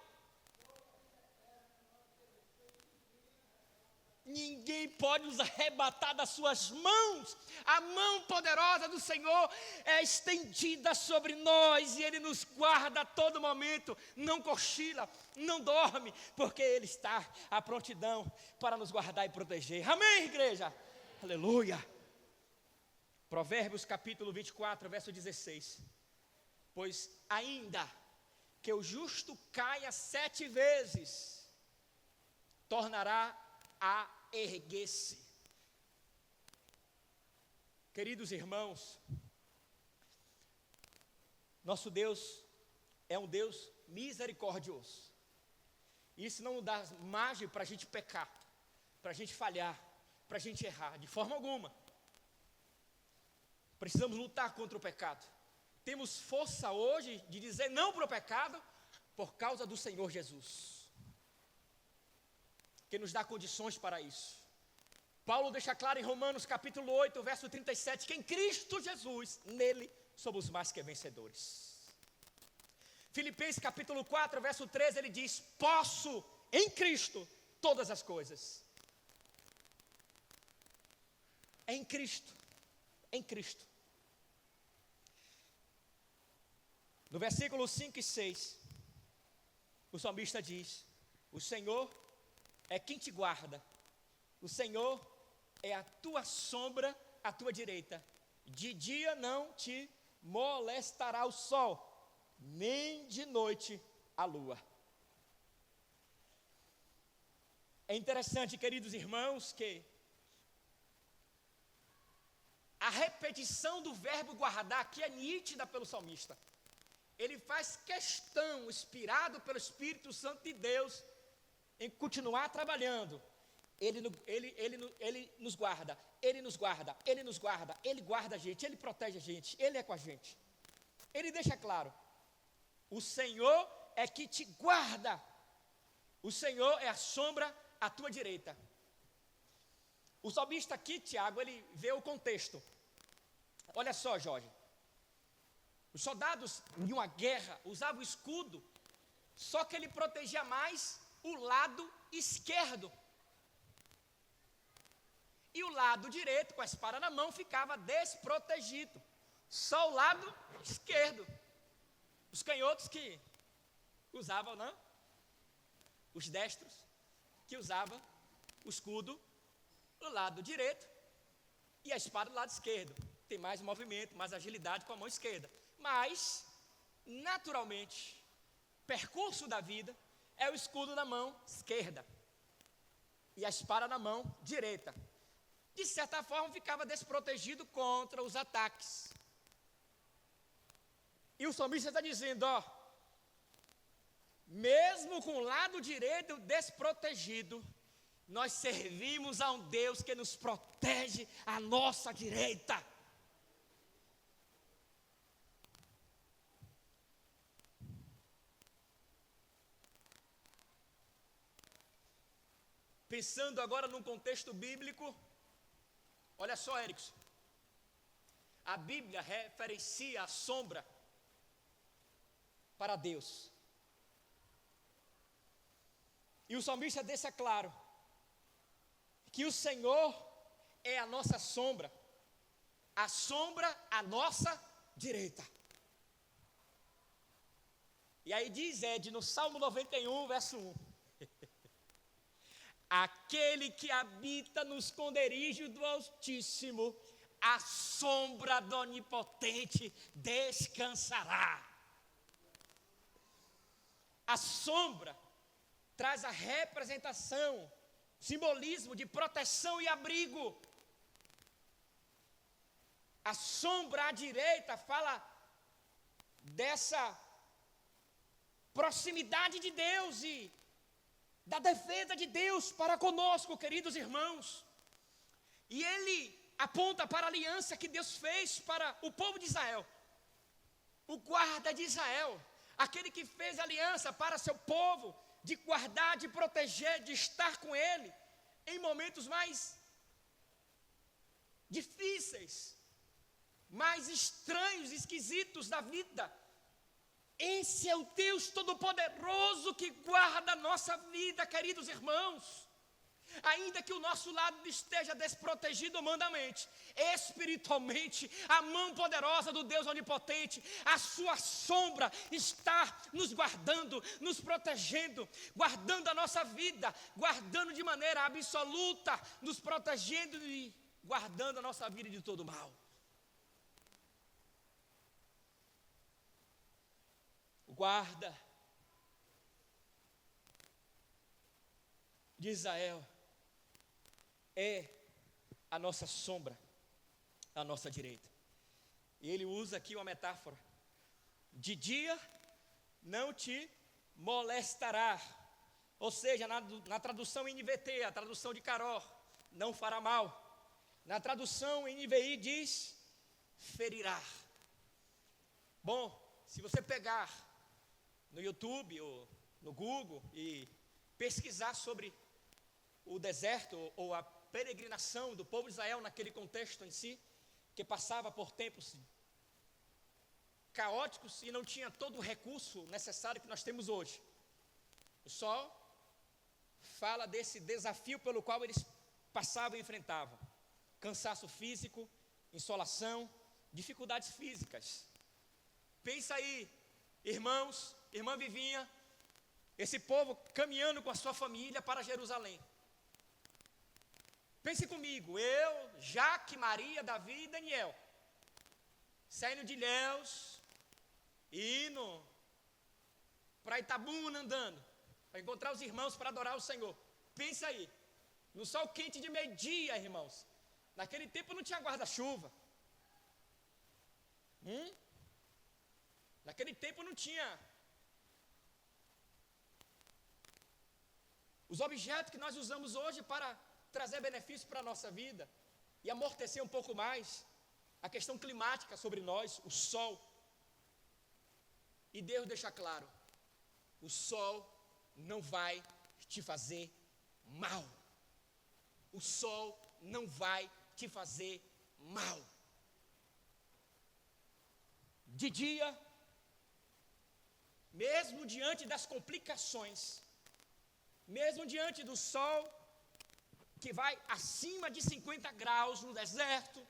Ninguém pode nos arrebatar das suas mãos. A mão poderosa do Senhor é estendida sobre nós e Ele nos guarda a todo momento. Não cochila, não dorme, porque Ele está à prontidão para nos guardar e proteger. Amém, igreja? Aleluia. Provérbios capítulo 24, verso 16. Pois ainda que o justo caia 7 vezes, tornará a erguer-se. Queridos irmãos, nosso Deus é um Deus misericordioso. Isso não dá margem para a gente pecar, para a gente falhar, para a gente errar, de forma alguma. Precisamos lutar contra o pecado. Temos força hoje de dizer não para o pecado, por causa do Senhor Jesus, que nos dá condições para isso. Paulo deixa claro em Romanos capítulo 8, verso 37, que em Cristo Jesus, nele, somos mais que vencedores. Filipenses capítulo 4, verso 13, ele diz: posso em Cristo todas as coisas. É em Cristo, em Cristo. No versículo 5 e 6, o salmista diz: o Senhor é quem te guarda, o Senhor é a tua sombra à tua direita, de dia não te molestará o sol, nem de noite a lua. É interessante, queridos irmãos, que a repetição do verbo guardar aqui é nítida pelo salmista. ele faz questão, inspirado pelo Espírito Santo de Deus, em continuar trabalhando. Ele nos guarda, Ele nos guarda, Ele nos guarda, Ele guarda a gente, Ele protege a gente, Ele é com a gente. Ele deixa claro, o Senhor é que te guarda, o Senhor é a sombra à tua direita. O salmista aqui, Tiago, ele vê o contexto. Olha só, Jorge, os soldados de uma guerra usavam escudo, só que ele protegia mais o lado esquerdo. E o lado direito, com a espada na mão, ficava desprotegido. Só o lado esquerdo. Os canhotos que usavam, não? Os destros que usavam o escudo do lado direito e a espada do lado esquerdo. Tem mais movimento, mais agilidade com a mão esquerda. Mas, naturalmente, percurso da vida é o escudo na mão esquerda e a espada na mão direita. De certa forma, ficava desprotegido contra os ataques. E o salmista está dizendo, ó, mesmo com o lado direito desprotegido, nós servimos a um Deus que nos protege à nossa direita. Pensando agora num contexto bíblico, olha só, Erickson, a Bíblia referencia a sombra para Deus. E o salmista deixa claro que o Senhor é a nossa sombra, a sombra à nossa direita. E aí diz Ed no Salmo 91, verso 1. Aquele que habita no esconderijo do Altíssimo, a sombra do Onipotente descansará. A sombra traz a representação, simbolismo de proteção e abrigo. A sombra à direita fala dessa proximidade de Deus e da defesa de Deus para conosco, queridos irmãos. E ele aponta para a aliança que Deus fez para o povo de Israel, o guarda de Israel, aquele que fez aliança para seu povo, de guardar, de proteger, de estar com ele em momentos mais difíceis, mais estranhos, esquisitos da vida. Esse é o Deus Todo-Poderoso que guarda a nossa vida, queridos irmãos. Ainda que o nosso lado esteja desprotegido humanamente, espiritualmente, a mão poderosa do Deus Onipotente, a sua sombra está nos guardando, nos protegendo, guardando a nossa vida, guardando de maneira absoluta, nos protegendo e guardando a nossa vida de todo mal. O guarda de Israel é a nossa sombra, à nossa direita. E ele usa aqui uma metáfora: de dia não te molestará. Ou seja, na tradução NVT, a tradução de Caró, não fará mal. Na tradução NVI diz, ferirá. Bom, se você pegar no YouTube ou no Google e pesquisar sobre o deserto ou a peregrinação do povo de Israel naquele contexto em si, que passava por tempos caóticos e não tinha todo o recurso necessário que nós temos hoje. Só fala desse desafio pelo qual eles passavam e enfrentavam: cansaço físico, insolação, dificuldades físicas. Pensa aí, irmãos, irmã Vivinha, esse povo caminhando com a sua família para Jerusalém. Pense comigo, eu, Jaque, Maria, Davi e Daniel, saindo de Ilhéus, indo para Itabuna andando, para encontrar os irmãos para adorar o Senhor. Pensa aí, no sol quente de meio-dia, irmãos. Naquele tempo não tinha guarda-chuva. Naquele tempo não tinha os objetos que nós usamos hoje para trazer benefício para a nossa vida e amortecer um pouco mais a questão climática sobre nós, o sol. E Deus deixa claro: o sol não vai te fazer mal. O sol não vai te fazer mal. De dia, mesmo diante das complicações, mesmo diante do sol, que vai acima de 50 graus no deserto,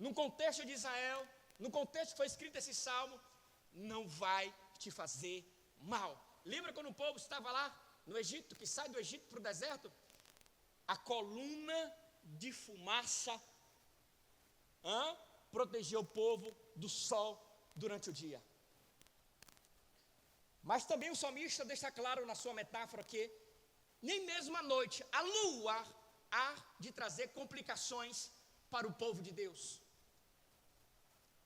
num contexto de Israel, no contexto que foi escrito esse salmo, não vai te fazer mal. Lembra quando o povo estava lá no Egito, que sai do Egito para o deserto? A coluna de fumaça protegeu o povo do sol durante o dia. Mas também o salmista deixa claro na sua metáfora que nem mesmo à noite a lua há de trazer complicações para o povo de Deus.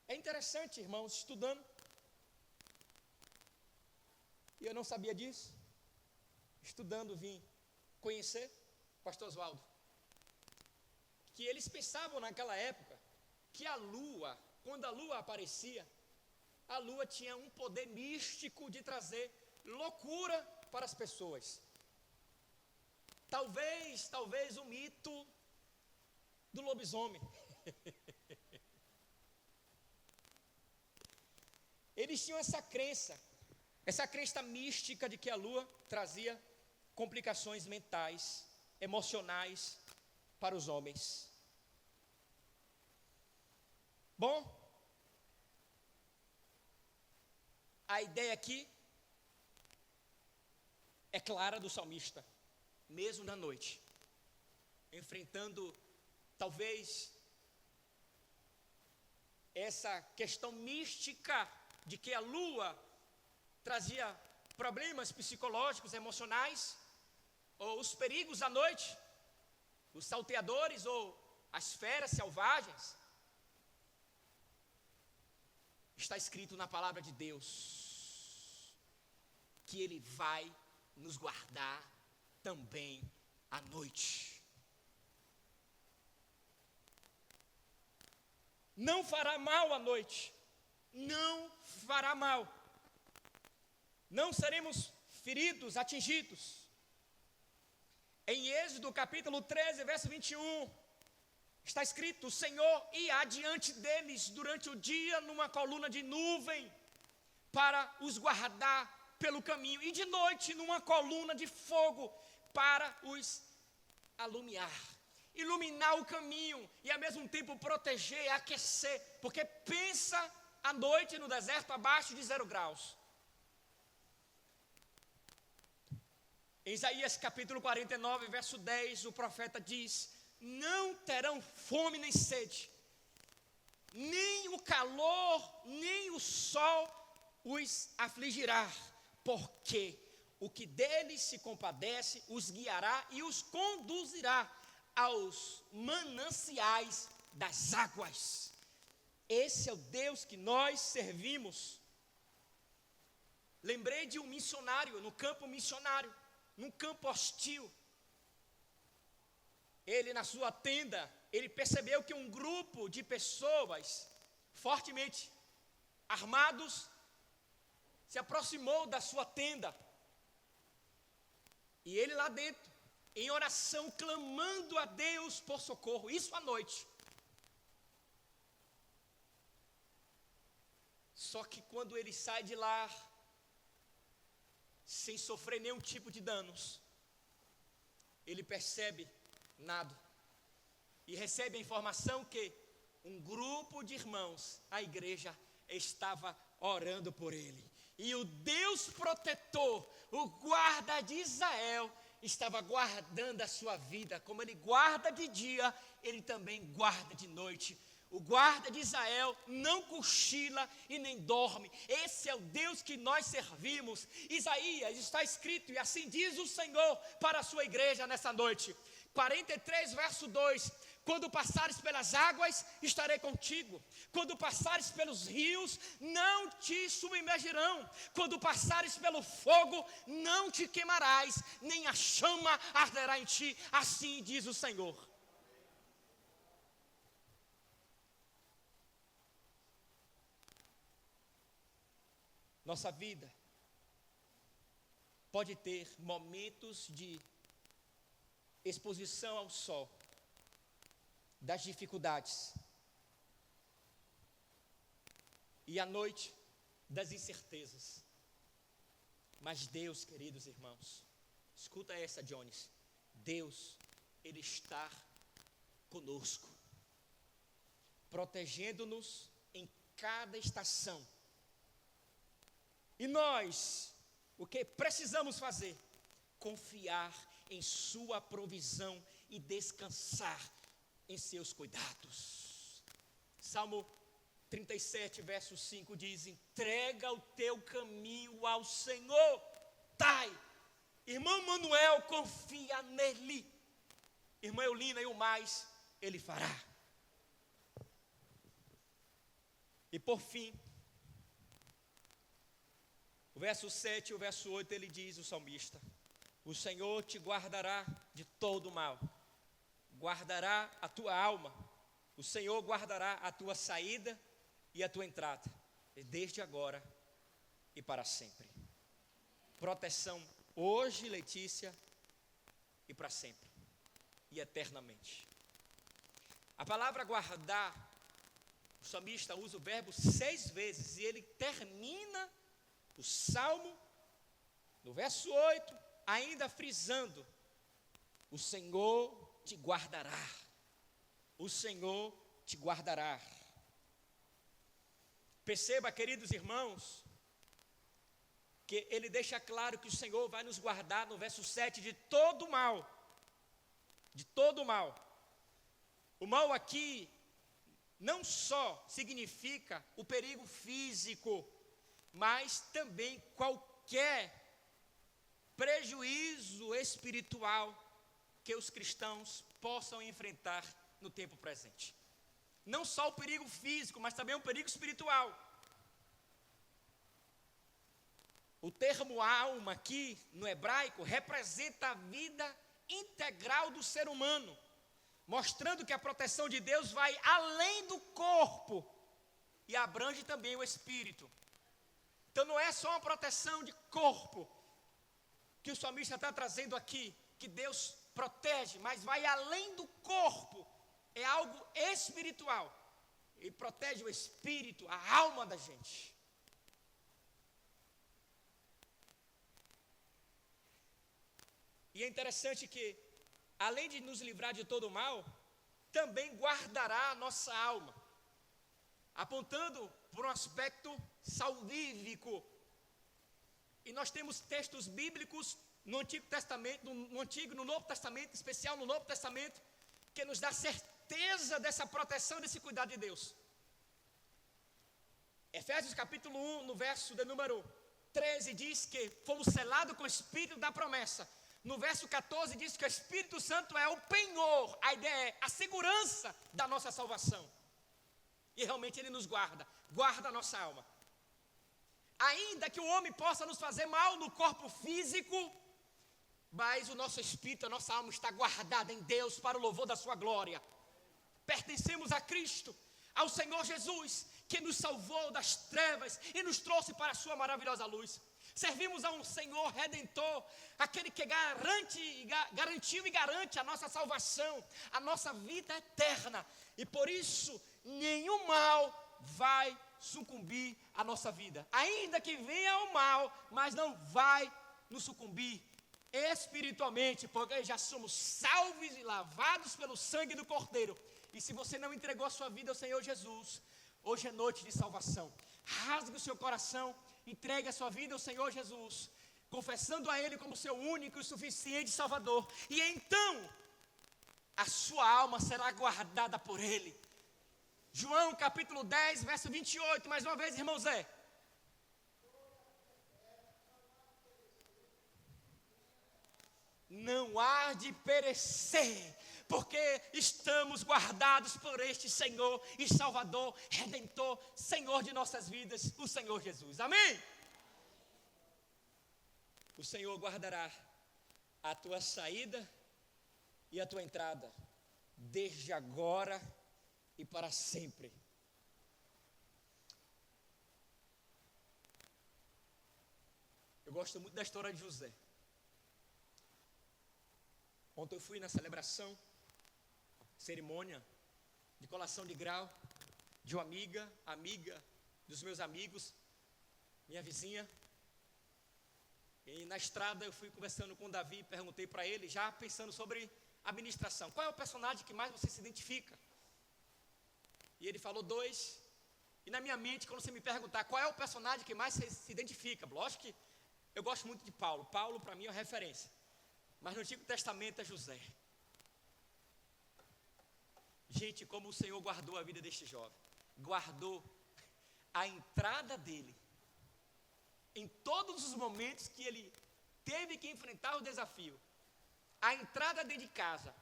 É interessante, irmãos, estudando, e eu não sabia disso, estudando vim conhecer o pastor Oswaldo, que eles pensavam naquela época que a lua, quando a lua aparecia, a lua tinha um poder místico de trazer loucura para as pessoas. Talvez o mito do lobisomem. Eles tinham essa crença mística de que a lua trazia complicações mentais, emocionais para os homens. Bom, a ideia aqui é clara do salmista, mesmo na noite, enfrentando talvez essa questão mística de que a lua trazia problemas psicológicos, emocionais, ou os perigos da noite, os salteadores ou as feras selvagens. Está escrito na palavra de Deus que Ele vai nos guardar também à noite. Não fará mal à noite. Não fará mal. Não seremos feridos, atingidos. Em Êxodo capítulo 13, verso 21, está escrito: o Senhor ia adiante deles durante o dia numa coluna de nuvem para os guardar pelo caminho, e de noite numa coluna de fogo para os alumiar, iluminar o caminho e ao mesmo tempo proteger, aquecer, porque pensa à noite no deserto abaixo de 0 graus. Em Isaías capítulo 49, verso 10, o profeta diz: não terão fome nem sede, nem o calor, nem o sol os afligirá, porque o que deles se compadece os guiará e os conduzirá aos mananciais das águas. Esse é o Deus que nós servimos. Lembrei de um missionário, no campo missionário, num campo hostil. Ele, na sua tenda, ele percebeu que um grupo de pessoas fortemente armados se aproximou da sua tenda. E ele lá dentro, em oração, clamando a Deus por socorro, isso à noite. Só que quando ele sai de lá, sem sofrer nenhum tipo de danos, ele percebe nada. E recebe a informação que um grupo de irmãos, a igreja, estava orando por ele. E o Deus protetor, o guarda de Israel, estava guardando a sua vida. Como ele guarda de dia, ele também guarda de noite. O guarda de Israel não cochila e nem dorme. Esse é o Deus que nós servimos. Isaías, está escrito, e assim diz o Senhor para a sua igreja nessa noite. 43, verso 2: Quando passares pelas águas, estarei contigo. Quando passares pelos rios, não te submergirão. Quando passares pelo fogo, não te queimarás, nem a chama arderá em ti. Assim diz o Senhor. Nossa vida pode ter momentos de exposição ao sol, das dificuldades, e à noite das incertezas. Mas Deus, queridos irmãos, escuta essa, Jones. Deus, Ele está conosco, protegendo-nos em cada estação. E nós, o que precisamos fazer? Confiar em sua provisão e descansar em seus cuidados. Salmo 37, verso 5 diz: entrega o teu caminho ao Senhor, Pai. Irmão Manuel, confia nele. Irmã Eulina, e o mais Ele fará. E por fim, o verso 7 e o verso 8, ele diz, o salmista: o Senhor te guardará de todo mal, guardará a tua alma, o Senhor guardará a tua saída e a tua entrada, desde agora e para sempre. Proteção hoje, Letícia, e para sempre, e eternamente. A palavra guardar, o salmista usa o verbo 6 vezes, e ele termina o salmo, no verso 8, ainda frisando: o Senhor te guardará, o Senhor te guardará. Perceba, queridos irmãos, que ele deixa claro que o Senhor vai nos guardar, no verso 7, de todo mal, de todo mal. O mal aqui não só significa o perigo físico, mas também qualquer prejuízo espiritual que os cristãos possam enfrentar no tempo presente. Não só o perigo físico, mas também o perigo espiritual. O termo alma aqui, no hebraico, representa a vida integral do ser humano, mostrando que a proteção de Deus vai além do corpo e abrange também o espírito. Então não é só uma proteção de corpo que o salmista está trazendo aqui, que Deus protege, mas vai além do corpo, é algo espiritual, e protege o espírito, a alma da gente. E é interessante que, além de nos livrar de todo mal, também guardará a nossa alma, apontando para um aspecto salvífico. E nós temos textos bíblicos no Antigo Testamento, no Antigo e no Novo Testamento, em especial no Novo Testamento, que nos dá certeza dessa proteção, desse cuidado de Deus. Efésios capítulo 1, no verso de número 13, diz que fomos selados com o Espírito da promessa. No verso 14 diz que o Espírito Santo é o penhor, a ideia é a segurança da nossa salvação. E realmente Ele nos guarda, guarda a nossa alma. Ainda que o homem possa nos fazer mal no corpo físico, mas o nosso espírito, a nossa alma está guardada em Deus para o louvor da sua glória. Pertencemos a Cristo, ao Senhor Jesus, que nos salvou das trevas e nos trouxe para a sua maravilhosa luz. Servimos a um Senhor Redentor, aquele que garantiu e garante a nossa salvação, a nossa vida eterna. E por isso, nenhum mal vai sucumbir à nossa vida. Ainda que venha o mal, mas não vai nos sucumbir espiritualmente, porque já somos salvos e lavados pelo sangue do Cordeiro. E se você não entregou a sua vida ao Senhor Jesus, hoje é noite de salvação. Rasgue o seu coração, entregue a sua vida ao Senhor Jesus, confessando a Ele como seu único e suficiente Salvador. E então, a sua alma será guardada por Ele. João capítulo 10, verso 28, mais uma vez, irmão Zé. Não há de perecer, porque estamos guardados por este Senhor e Salvador, Redentor, Senhor de nossas vidas, o Senhor Jesus. Amém? O Senhor guardará a tua saída e a tua entrada, desde agora e para sempre. Eu gosto muito da história de José. Ontem eu fui na celebração, cerimônia de colação de grau de uma amiga dos meus amigos, minha vizinha. E na estrada eu fui conversando com o Davi, perguntei para ele, já pensando sobre administração, qual é o personagem que mais você se identifica? E ele falou 2. E na minha mente, quando você me perguntar qual é o personagem que mais você se identifica, lógico que eu gosto muito de Paulo. Paulo para mim é uma referência. Mas no Antigo Testamento é José. Gente, como o Senhor guardou a vida deste jovem. Guardou a entrada dele. Em todos os momentos que ele teve que enfrentar o desafio. A entrada dentro de casa.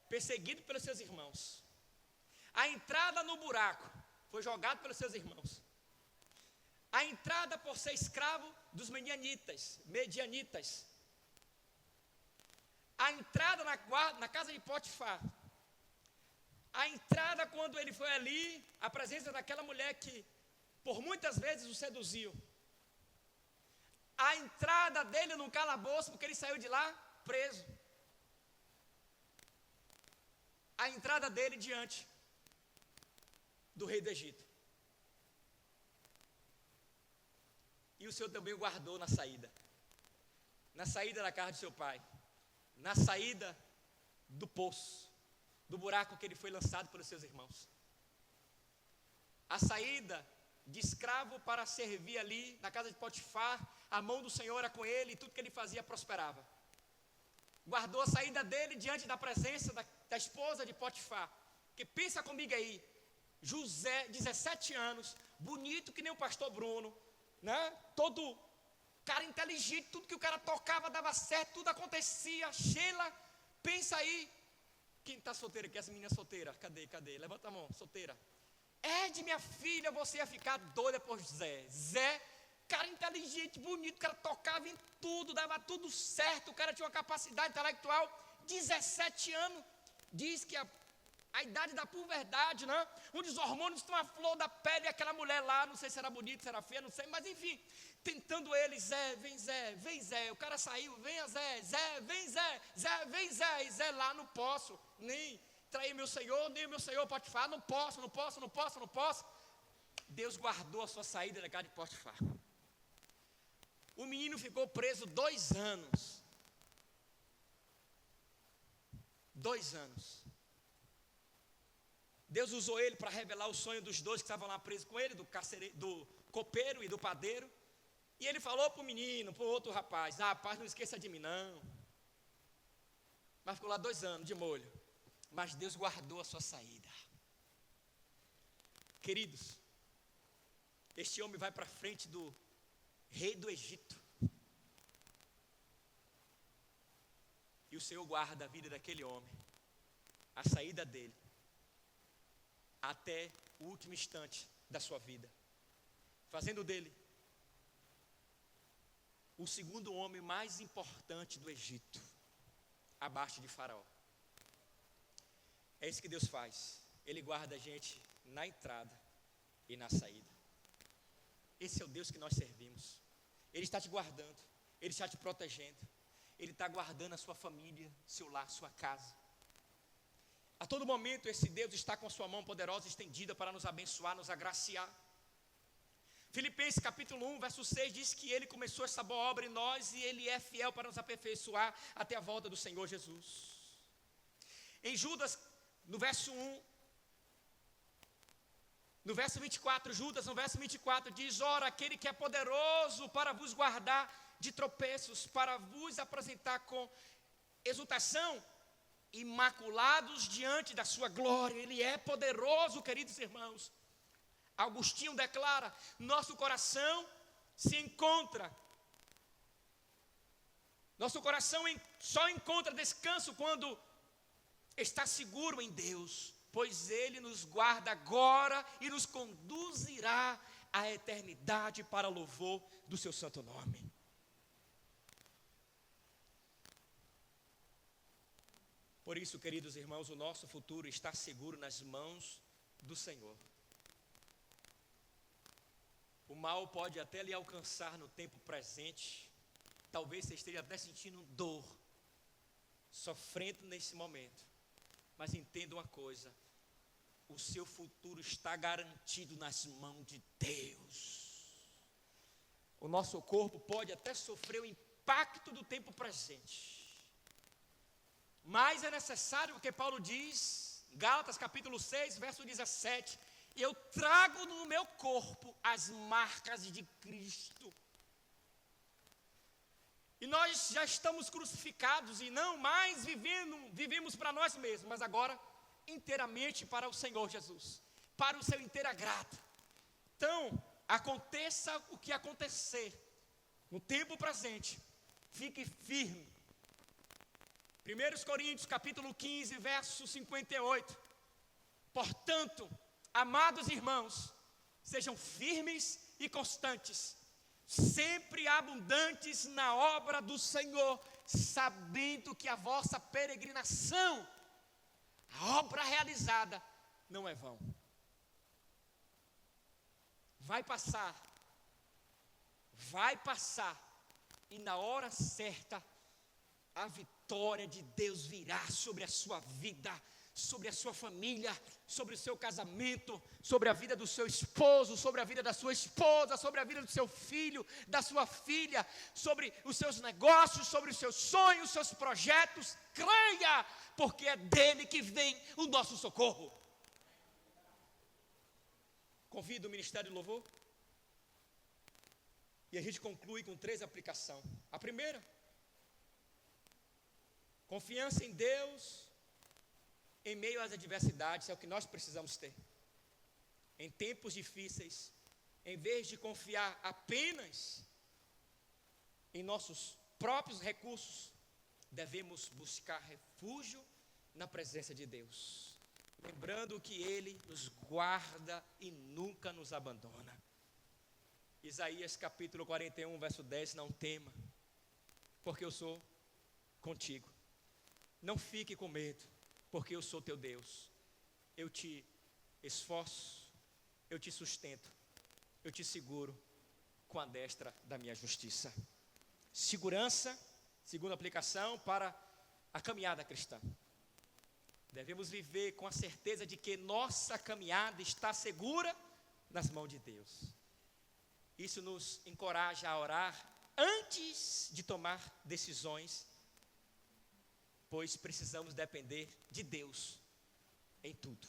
Perseguido pelos seus irmãos. A entrada no buraco. Foi jogado pelos seus irmãos. A entrada por ser escravo dos medianitas. A entrada na casa de Potifar. A entrada quando ele foi ali, a presença daquela mulher que por muitas vezes o seduziu. A entrada dele no calabouço, porque ele saiu de lá preso. A entrada dele diante do rei do Egito. E o Senhor também o guardou na saída. Na saída da casa de seu pai. Na saída do poço. Do buraco que ele foi lançado pelos seus irmãos. A saída de escravo para servir ali na casa de Potifar. A mão do Senhor era com ele e tudo que ele fazia prosperava. Guardou a saída dele diante da presença da esposa de Potifar. Porque pensa comigo aí. José, 17 anos, bonito que nem o pastor Bruno. Né? Todo cara inteligente, tudo que o cara tocava dava certo, tudo acontecia. Sheila, pensa aí. Quem está solteira aqui? Essa menina solteira, cadê? Levanta a mão, solteira. Ed, minha filha, você ia ficar doida por Zé. Zé, cara inteligente, bonito, o cara tocava em tudo, dava tudo certo. O cara tinha uma capacidade intelectual. 17 anos, diz que a idade da puberdade, né? Onde os hormônios estão à flor da pele, e aquela mulher lá, não sei se era bonita, se era feia, não sei, mas enfim, tentando ele, Zé, vem Zé, o cara saiu, venha Zé, vem Zé, vem Zé, e Zé lá, não posso, nem trair meu senhor Potifar, não posso. Deus guardou a sua saída da casa de Potifar. O menino ficou preso 2 anos. 2 anos. Deus usou ele para revelar o sonho dos 2 que estavam lá presos com ele, do copeiro e do padeiro. E ele falou para o menino, para o outro rapaz, rapaz, não esqueça de mim não. Mas ficou lá 2 anos de molho. Mas Deus guardou a sua saída. Queridos, este homem vai para frente do rei do Egito. E o Senhor guarda a vida daquele homem, a saída dele, até o último instante da sua vida, fazendo dele o segundo homem mais importante do Egito, abaixo de Faraó. É isso que Deus faz. Ele guarda a gente na entrada e na saída. Esse é o Deus que nós servimos. Ele está te guardando, Ele está te protegendo, Ele está guardando a sua família, seu lar, sua casa. A todo momento esse Deus está com a sua mão poderosa estendida para nos abençoar, nos agraciar. Filipenses capítulo 1, verso 6 diz que Ele começou essa boa obra em nós e Ele é fiel para nos aperfeiçoar até a volta do Senhor Jesus. Em Judas, no verso 1, no verso 24, Judas no verso 24 diz: ora, aquele que é poderoso para vos guardar de tropeços, para vos apresentar com exultação, imaculados diante da sua glória. Ele é poderoso, queridos irmãos. Agostinho declara: nosso coração só encontra descanso quando está seguro em Deus, pois Ele nos guarda agora e nos conduzirá à eternidade para louvor do seu santo nome. Por isso, queridos irmãos, o nosso futuro está seguro nas mãos do Senhor. O mal pode até lhe alcançar no tempo presente, talvez você esteja até sentindo dor, sofrendo nesse momento, mas entenda uma coisa: o seu futuro está garantido nas mãos de Deus. O nosso corpo pode até sofrer o impacto do tempo presente, mas é necessário, porque Paulo diz, Gálatas capítulo 6, verso 17, eu trago no meu corpo as marcas de Cristo. E nós já estamos crucificados e não mais vivemos para nós mesmos, mas agora inteiramente para o Senhor Jesus, para o seu inteiro agrado. Então, aconteça o que acontecer, no tempo presente, fique firme. 1 Coríntios capítulo 15, verso 58. Portanto, amados irmãos, sejam firmes e constantes, sempre abundantes na obra do Senhor, sabendo que a vossa peregrinação, a obra realizada, não é vão. Vai passar, e na hora certa, a vitória de Deus virá sobre a sua vida, sobre a sua família, sobre o seu casamento, sobre a vida do seu esposo, sobre a vida da sua esposa, sobre a vida do seu filho, da sua filha, sobre os seus negócios, sobre os seus sonhos, seus projetos. Creia, porque é dele que vem o nosso socorro. Convido o Ministério do Louvor. E a gente conclui com 3 aplicações. A primeira: confiança em Deus em meio às adversidades é o que nós precisamos ter. Em tempos difíceis, em vez de confiar apenas em nossos próprios recursos, devemos buscar refúgio na presença de Deus, lembrando que Ele nos guarda e nunca nos abandona. Isaías capítulo 41, verso 10, não tema, porque eu sou contigo. Não fique com medo, porque eu sou teu Deus. Eu te esforço, eu te sustento, eu te seguro com a destra da minha justiça. Segurança, segunda aplicação para a caminhada cristã. Devemos viver com a certeza de que nossa caminhada está segura nas mãos de Deus. Isso nos encoraja a orar antes de tomar decisões, pois precisamos depender de Deus em tudo.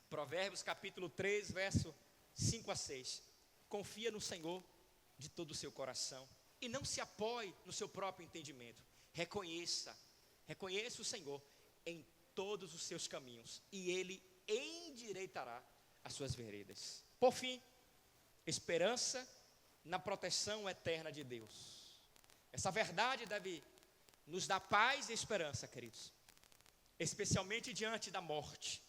Provérbios capítulo 3, verso 5 a 6. Confia no Senhor de todo o seu coração e não se apoie no seu próprio entendimento. Reconheça o Senhor em todos os seus caminhos e Ele endireitará as suas veredas. Por fim, esperança na proteção eterna de Deus. Essa verdade deve nos dar paz e esperança, queridos, especialmente diante da morte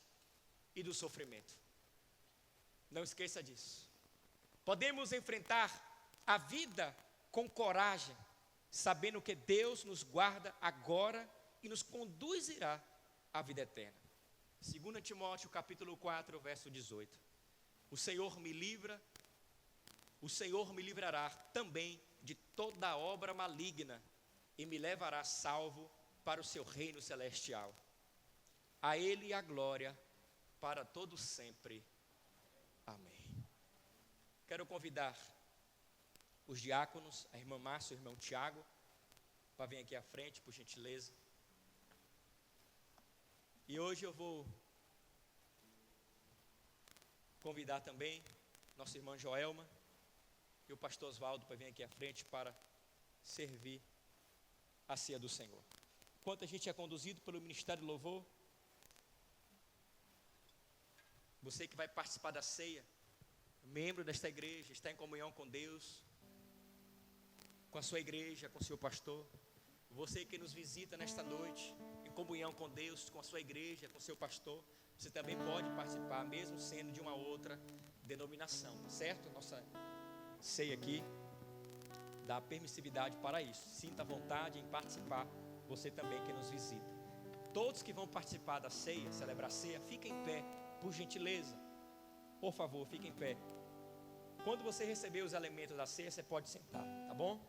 e do sofrimento. Não esqueça disso. Podemos enfrentar a vida com coragem, sabendo que Deus nos guarda agora e nos conduzirá à vida eterna. 2 Timóteo capítulo 4, verso 18. O Senhor me livrará também de toda obra maligna e me levará salvo para o seu reino celestial. A Ele a glória para todo sempre. Amém. Quero convidar os diáconos, a irmã Márcia e o irmão Tiago, para vir aqui à frente, por gentileza. E hoje eu vou convidar também nossa irmã Joelma e o pastor Oswaldo para vir aqui à frente para servir a ceia do Senhor. Enquanto a gente é conduzido pelo Ministério do Louvor, você que vai participar da ceia, membro desta igreja, está em comunhão com Deus, com a sua igreja, com o seu pastor, você que nos visita nesta noite, em comunhão com Deus, com a sua igreja, com o seu pastor, você também pode participar, mesmo sendo de uma outra denominação, certo? Nossa ceia aqui dá permissividade para isso. Sinta vontade em participar, você também que nos visita. Todos que vão participar da ceia, celebrar a ceia, fiquem em pé, por gentileza. Por favor, fiquem em pé. Quando você receber os elementos da ceia, você pode sentar, tá bom?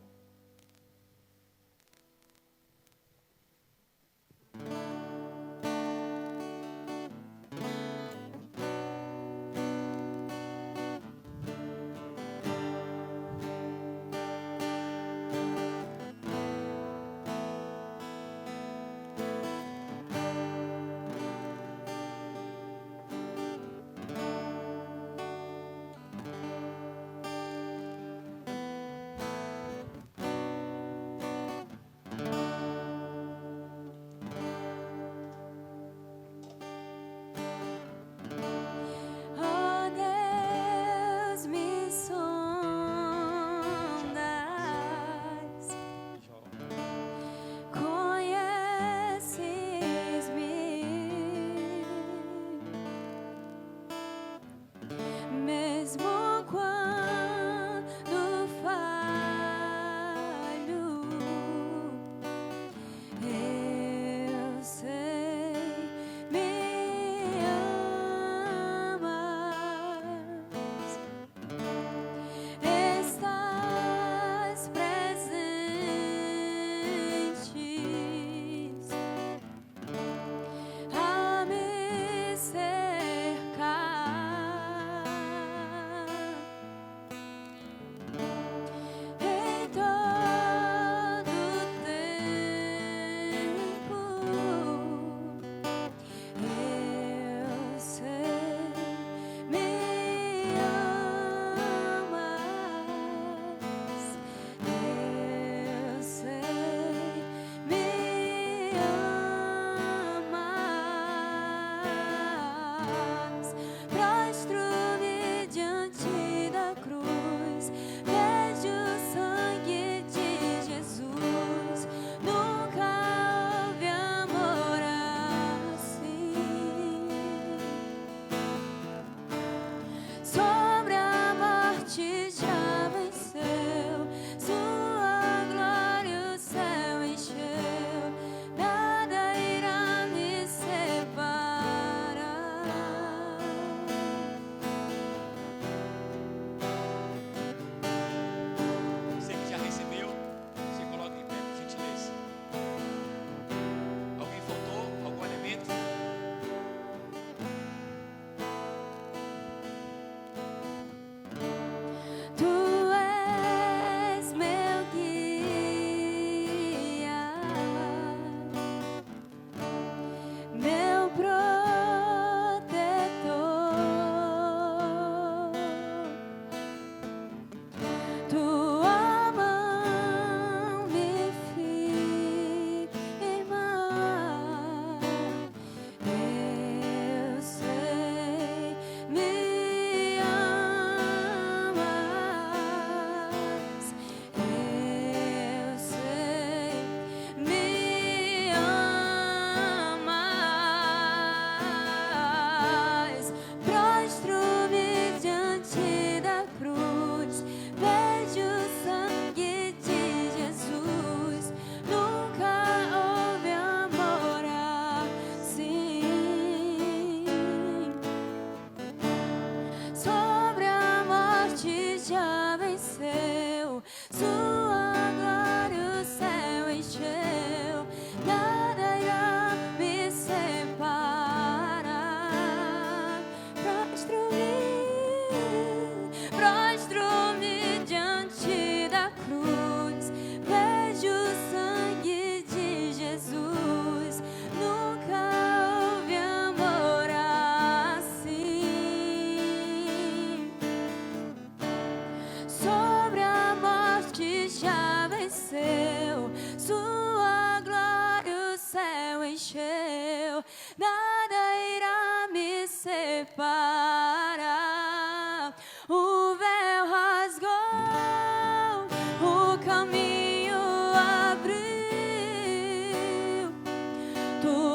Tu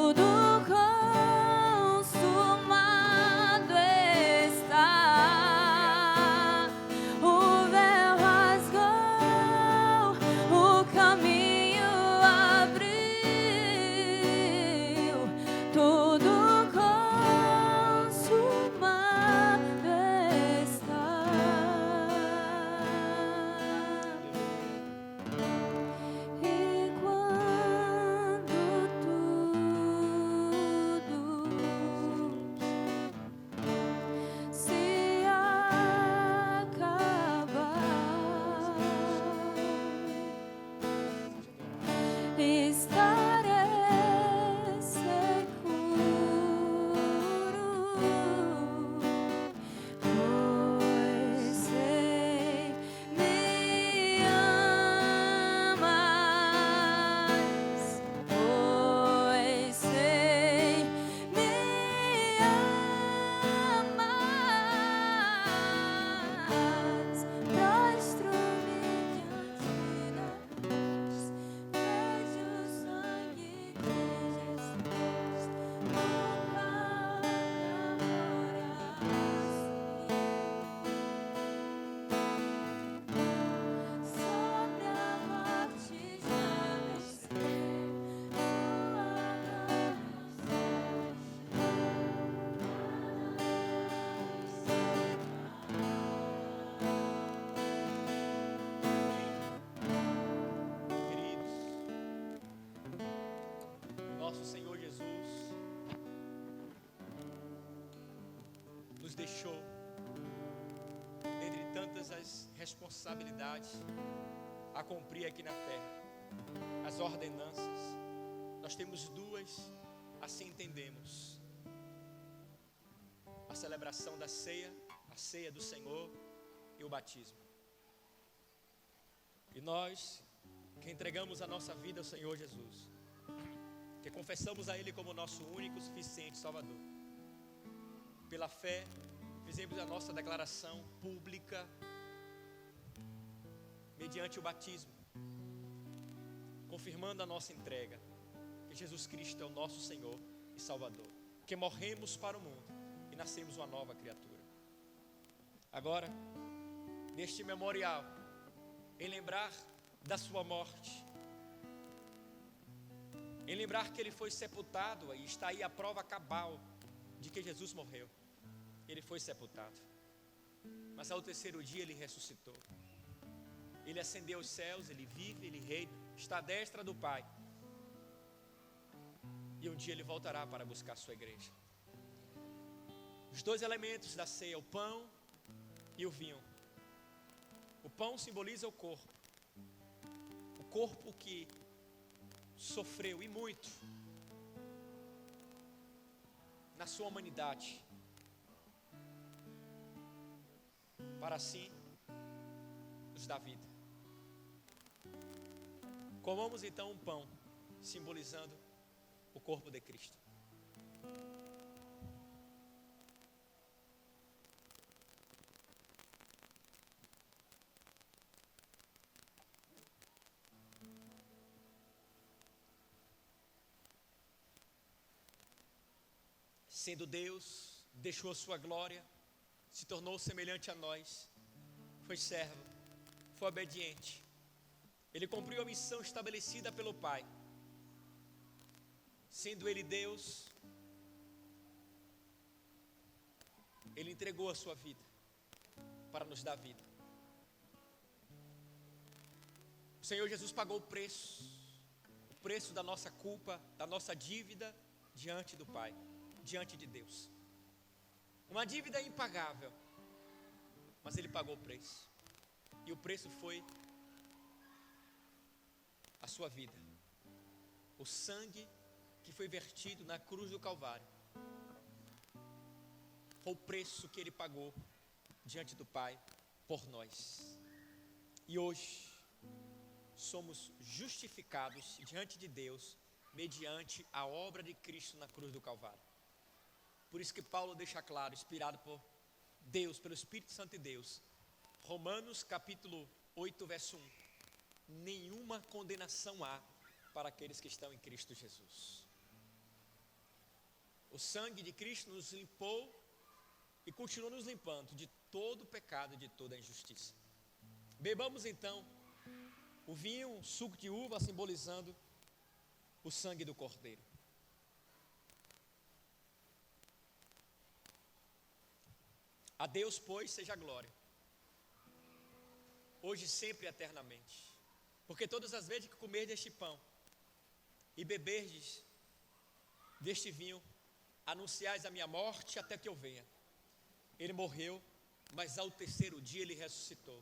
nos deixou, dentre tantas as responsabilidades a cumprir aqui na terra, as ordenanças, nós temos duas, assim entendemos: a celebração da ceia, a ceia do Senhor, e o batismo. E nós, que entregamos a nossa vida ao Senhor Jesus, que confessamos a Ele como nosso único, suficiente Salvador, pela fé, fizemos a nossa declaração pública, mediante o batismo, confirmando a nossa entrega, que Jesus Cristo é o nosso Senhor e Salvador, que morremos para o mundo e nascemos uma nova criatura. Agora, neste memorial, em lembrar da sua morte, em lembrar que Ele foi sepultado, e está aí a prova cabal de que Jesus morreu. Ele foi sepultado, mas ao terceiro dia Ele ressuscitou. Ele ascendeu aos céus, Ele vive, Ele reina, está à destra do Pai. E um dia Ele voltará para buscar a sua igreja. Os dois elementos da ceia, o pão e o vinho. O pão simboliza o corpo que sofreu e muito na sua humanidade, para assim nos dar vida. Comamos então um pão, simbolizando o corpo de Cristo. Sendo Deus, deixou a sua glória, se tornou semelhante a nós, foi servo, foi obediente. Ele cumpriu a missão estabelecida pelo Pai. Sendo Ele Deus, Ele entregou a sua vida para nos dar vida. O Senhor Jesus pagou o preço da nossa culpa, da nossa dívida diante do Pai, diante de Deus. Uma dívida impagável, mas Ele pagou o preço. E o preço foi a sua vida, o sangue que foi vertido na cruz do Calvário. Foi o preço que Ele pagou diante do Pai por nós. E hoje somos justificados diante de Deus mediante a obra de Cristo na cruz do Calvário. Por isso que Paulo deixa claro, inspirado por Deus, pelo Espírito Santo de Deus, Romanos capítulo 8, verso 1: nenhuma condenação há para aqueles que estão em Cristo Jesus. O sangue de Cristo nos limpou e continua nos limpando de todo pecado e de toda injustiça. Bebamos então o vinho, um suco de uva, simbolizando o sangue do Cordeiro. A Deus, pois, seja a glória, hoje e sempre e eternamente. Porque todas as vezes que comerdes deste pão e beberdes deste vinho, anunciais a minha morte até que eu venha. Ele morreu, mas ao terceiro dia Ele ressuscitou.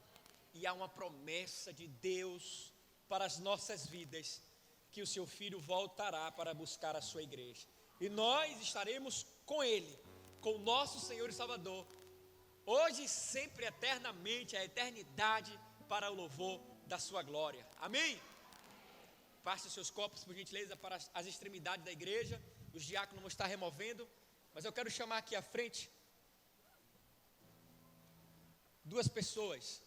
E há uma promessa de Deus para as nossas vidas, que o seu Filho voltará para buscar a sua igreja. E nós estaremos com Ele, com o nosso Senhor e Salvador, hoje e sempre, eternamente, a eternidade, para o louvor da sua glória. Amém? Passe os seus copos, por gentileza, para as extremidades da igreja. Os diáconos vão estar removendo, mas eu quero chamar aqui à frente duas pessoas.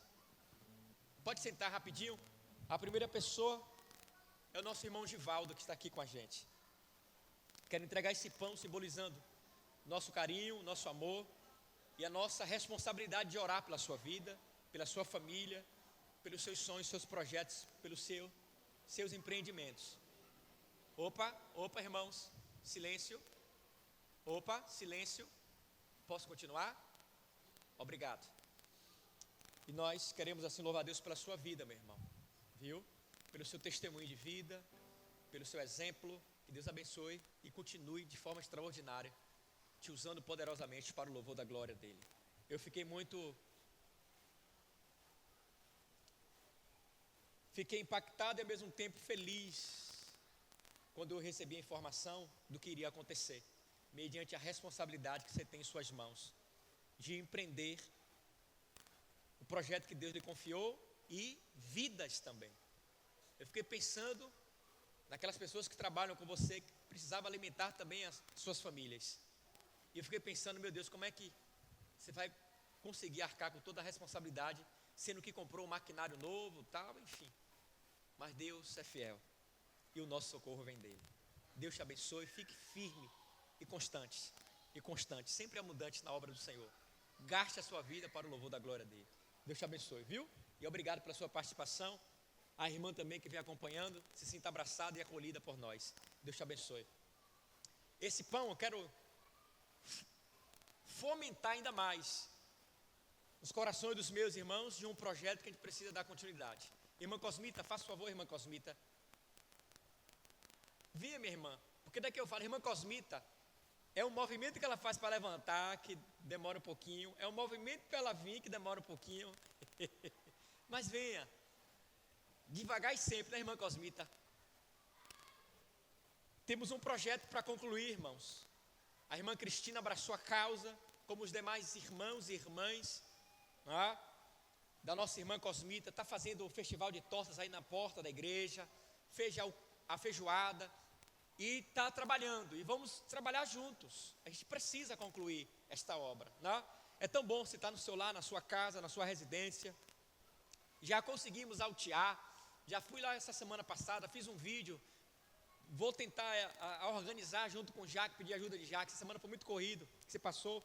Pode sentar rapidinho. A primeira pessoa é o nosso irmão Givaldo, que está aqui com a gente. Quero entregar esse pão simbolizando nosso carinho, nosso amor e a nossa responsabilidade de orar pela sua vida, pela sua família, pelos seus sonhos, seus projetos, pelos seus empreendimentos. Opa, irmãos, silêncio. Opa, silêncio. Posso continuar? Obrigado. E nós queremos assim louvar a Deus pela sua vida, meu irmão, viu? Pelo seu testemunho de vida, pelo seu exemplo. Que Deus abençoe e continue de forma extraordinária te usando poderosamente para o louvor da glória dele. Eu fiquei impactado e ao mesmo tempo feliz quando eu recebi a informação do que iria acontecer, mediante a responsabilidade que você tem em suas mãos, de empreender o projeto que Deus lhe confiou e vidas também. Eu fiquei pensando naquelas pessoas que trabalham com você, que precisavam alimentar também as suas famílias. E eu fiquei pensando, meu Deus, como é que você vai conseguir arcar com toda a responsabilidade, sendo que comprou um maquinário novo, tal, enfim. Mas Deus é fiel e o nosso socorro vem dele. Deus te abençoe, fique firme e constante, sempre abundante na obra do Senhor. Gaste a sua vida para o louvor da glória dele. Deus te abençoe, viu? E obrigado pela sua participação. A irmã também que vem acompanhando, se sinta abraçada e acolhida por nós. Deus te abençoe. Esse pão eu quero fomentar ainda mais os corações dos meus irmãos de um projeto que a gente precisa dar continuidade. Irmã Cosmita, faça favor, irmã Cosmita. Vinha, minha irmã, porque daqui eu falo, irmã Cosmita, é um movimento que ela faz para levantar, que demora um pouquinho, é um movimento para ela vir, que demora um pouquinho, mas venha, devagar e sempre, né, irmã Cosmita? Temos um projeto para concluir, irmãos. A irmã Cristina abraçou a causa, como os demais irmãos e irmãs, da nossa irmã Cosmita, está fazendo o festival de tortas aí na porta da igreja, fez a feijoada, e está trabalhando, e vamos trabalhar juntos. A gente precisa concluir esta obra, né? É tão bom você estar no seu lar, na sua casa, na sua residência. Já conseguimos altear, já fui lá essa semana passada, fiz um vídeo, vou tentar organizar junto com o Jaque, pedir ajuda de Jaque. Essa semana foi muito corrido, que você passou,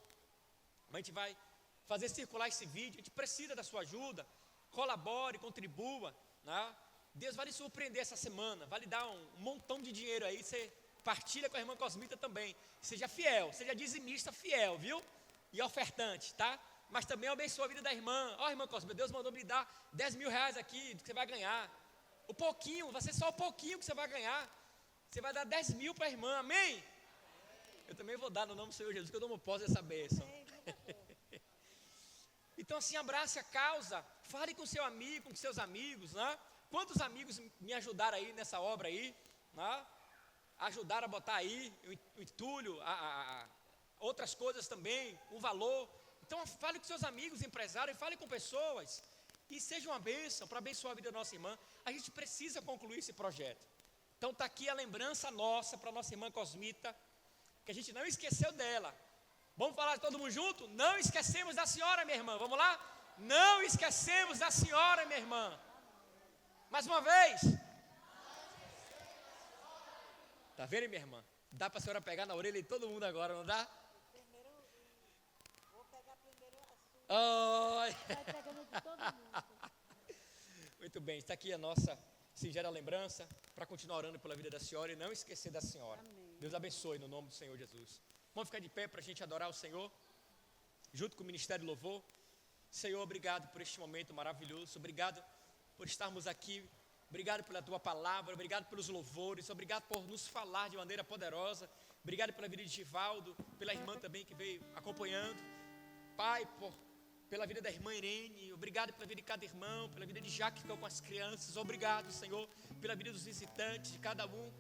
mas a gente vai fazer circular esse vídeo. A gente precisa da sua ajuda, colabore, contribua, né? Deus vai lhe surpreender essa semana, vai lhe dar um montão de dinheiro aí, você partilha com a irmã Cosmita também. Seja fiel, seja dizimista fiel, viu? E ofertante, tá? Mas também abençoa a vida da irmã. Ó, irmã Cosmita, Deus mandou me dar 10 mil reais aqui, que você vai ganhar. O pouquinho, vai ser só o pouquinho que você vai ganhar. Você vai dar 10 mil para a irmã, amém? Eu também vou dar no nome do Senhor Jesus, que eu dou uma posse dessa bênção. Então assim, abrace a causa, fale com seu amigo, com seus amigos, né? Quantos amigos me ajudaram aí nessa obra aí, né? Ajudaram a botar aí o entulho, outras coisas também, o valor. Então fale com seus amigos, empresários, fale com pessoas e seja uma bênção para abençoar a vida da nossa irmã. A gente precisa concluir esse projeto. Então está aqui a lembrança nossa para a nossa irmã Cosmita, que a gente não esqueceu dela. Vamos falar todo mundo junto? Não esquecemos da senhora, minha irmã. Vamos lá? Não esquecemos da senhora, minha irmã. Mais uma vez. Tá vendo, minha irmã? Dá para a senhora pegar na orelha de todo mundo agora, não dá? Primeiro, vou pegar primeiro a sua. Oi. Vai pegando de todo mundo. Muito bem, está aqui a nossa singela lembrança para continuar orando pela vida da senhora e não esquecer da senhora. Amém. Deus abençoe no nome do Senhor Jesus. Vamos ficar de pé para a gente adorar o Senhor, junto com o Ministério Louvor. Senhor, obrigado por este momento maravilhoso, obrigado por estarmos aqui, obrigado pela Tua palavra, obrigado pelos louvores, obrigado por nos falar de maneira poderosa, obrigado pela vida de Givaldo, pela irmã também que veio acompanhando, Pai, pela vida da irmã Irene, obrigado pela vida de cada irmão, pela vida de Jaque que ficou com as crianças, obrigado, Senhor, pela vida dos visitantes, de cada um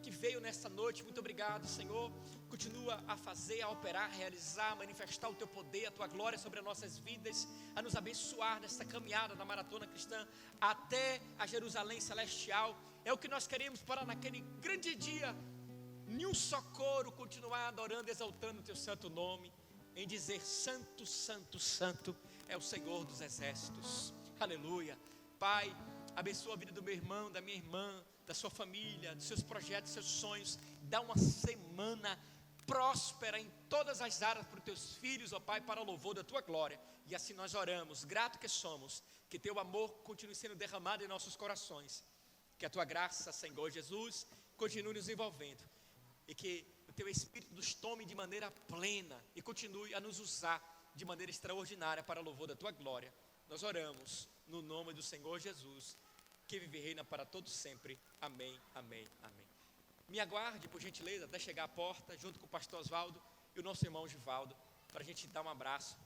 que veio nesta noite. Muito obrigado, Senhor. Continua a fazer, a operar, a realizar, a manifestar o Teu poder, a Tua glória sobre as nossas vidas, a nos abençoar nesta caminhada da maratona cristã até a Jerusalém celestial. É o que nós queremos para naquele grande dia, em um só coro, continuar adorando, exaltando o Teu santo nome, em dizer: Santo, Santo, Santo é o Senhor dos exércitos. Aleluia. Pai, abençoa a vida do meu irmão, da minha irmã, da sua família, dos seus projetos, dos seus sonhos. Dá uma semana próspera em todas as áreas para os teus filhos, ó Pai, para o louvor da tua glória. E assim nós oramos, grato que somos, que teu amor continue sendo derramado em nossos corações, que a tua graça, Senhor Jesus, continue nos envolvendo, e que o teu Espírito nos tome de maneira plena e continue a nos usar de maneira extraordinária para o louvor da tua glória. Nós oramos no nome do Senhor Jesus, que vive e reina para todos sempre. Amém, amém, amém. Me aguarde, por gentileza, até chegar à porta, junto com o pastor Osvaldo. e o nosso irmão Givaldo, para a gente dar um abraço.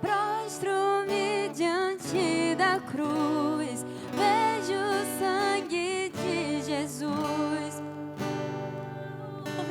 Prostro-me diante da cruz.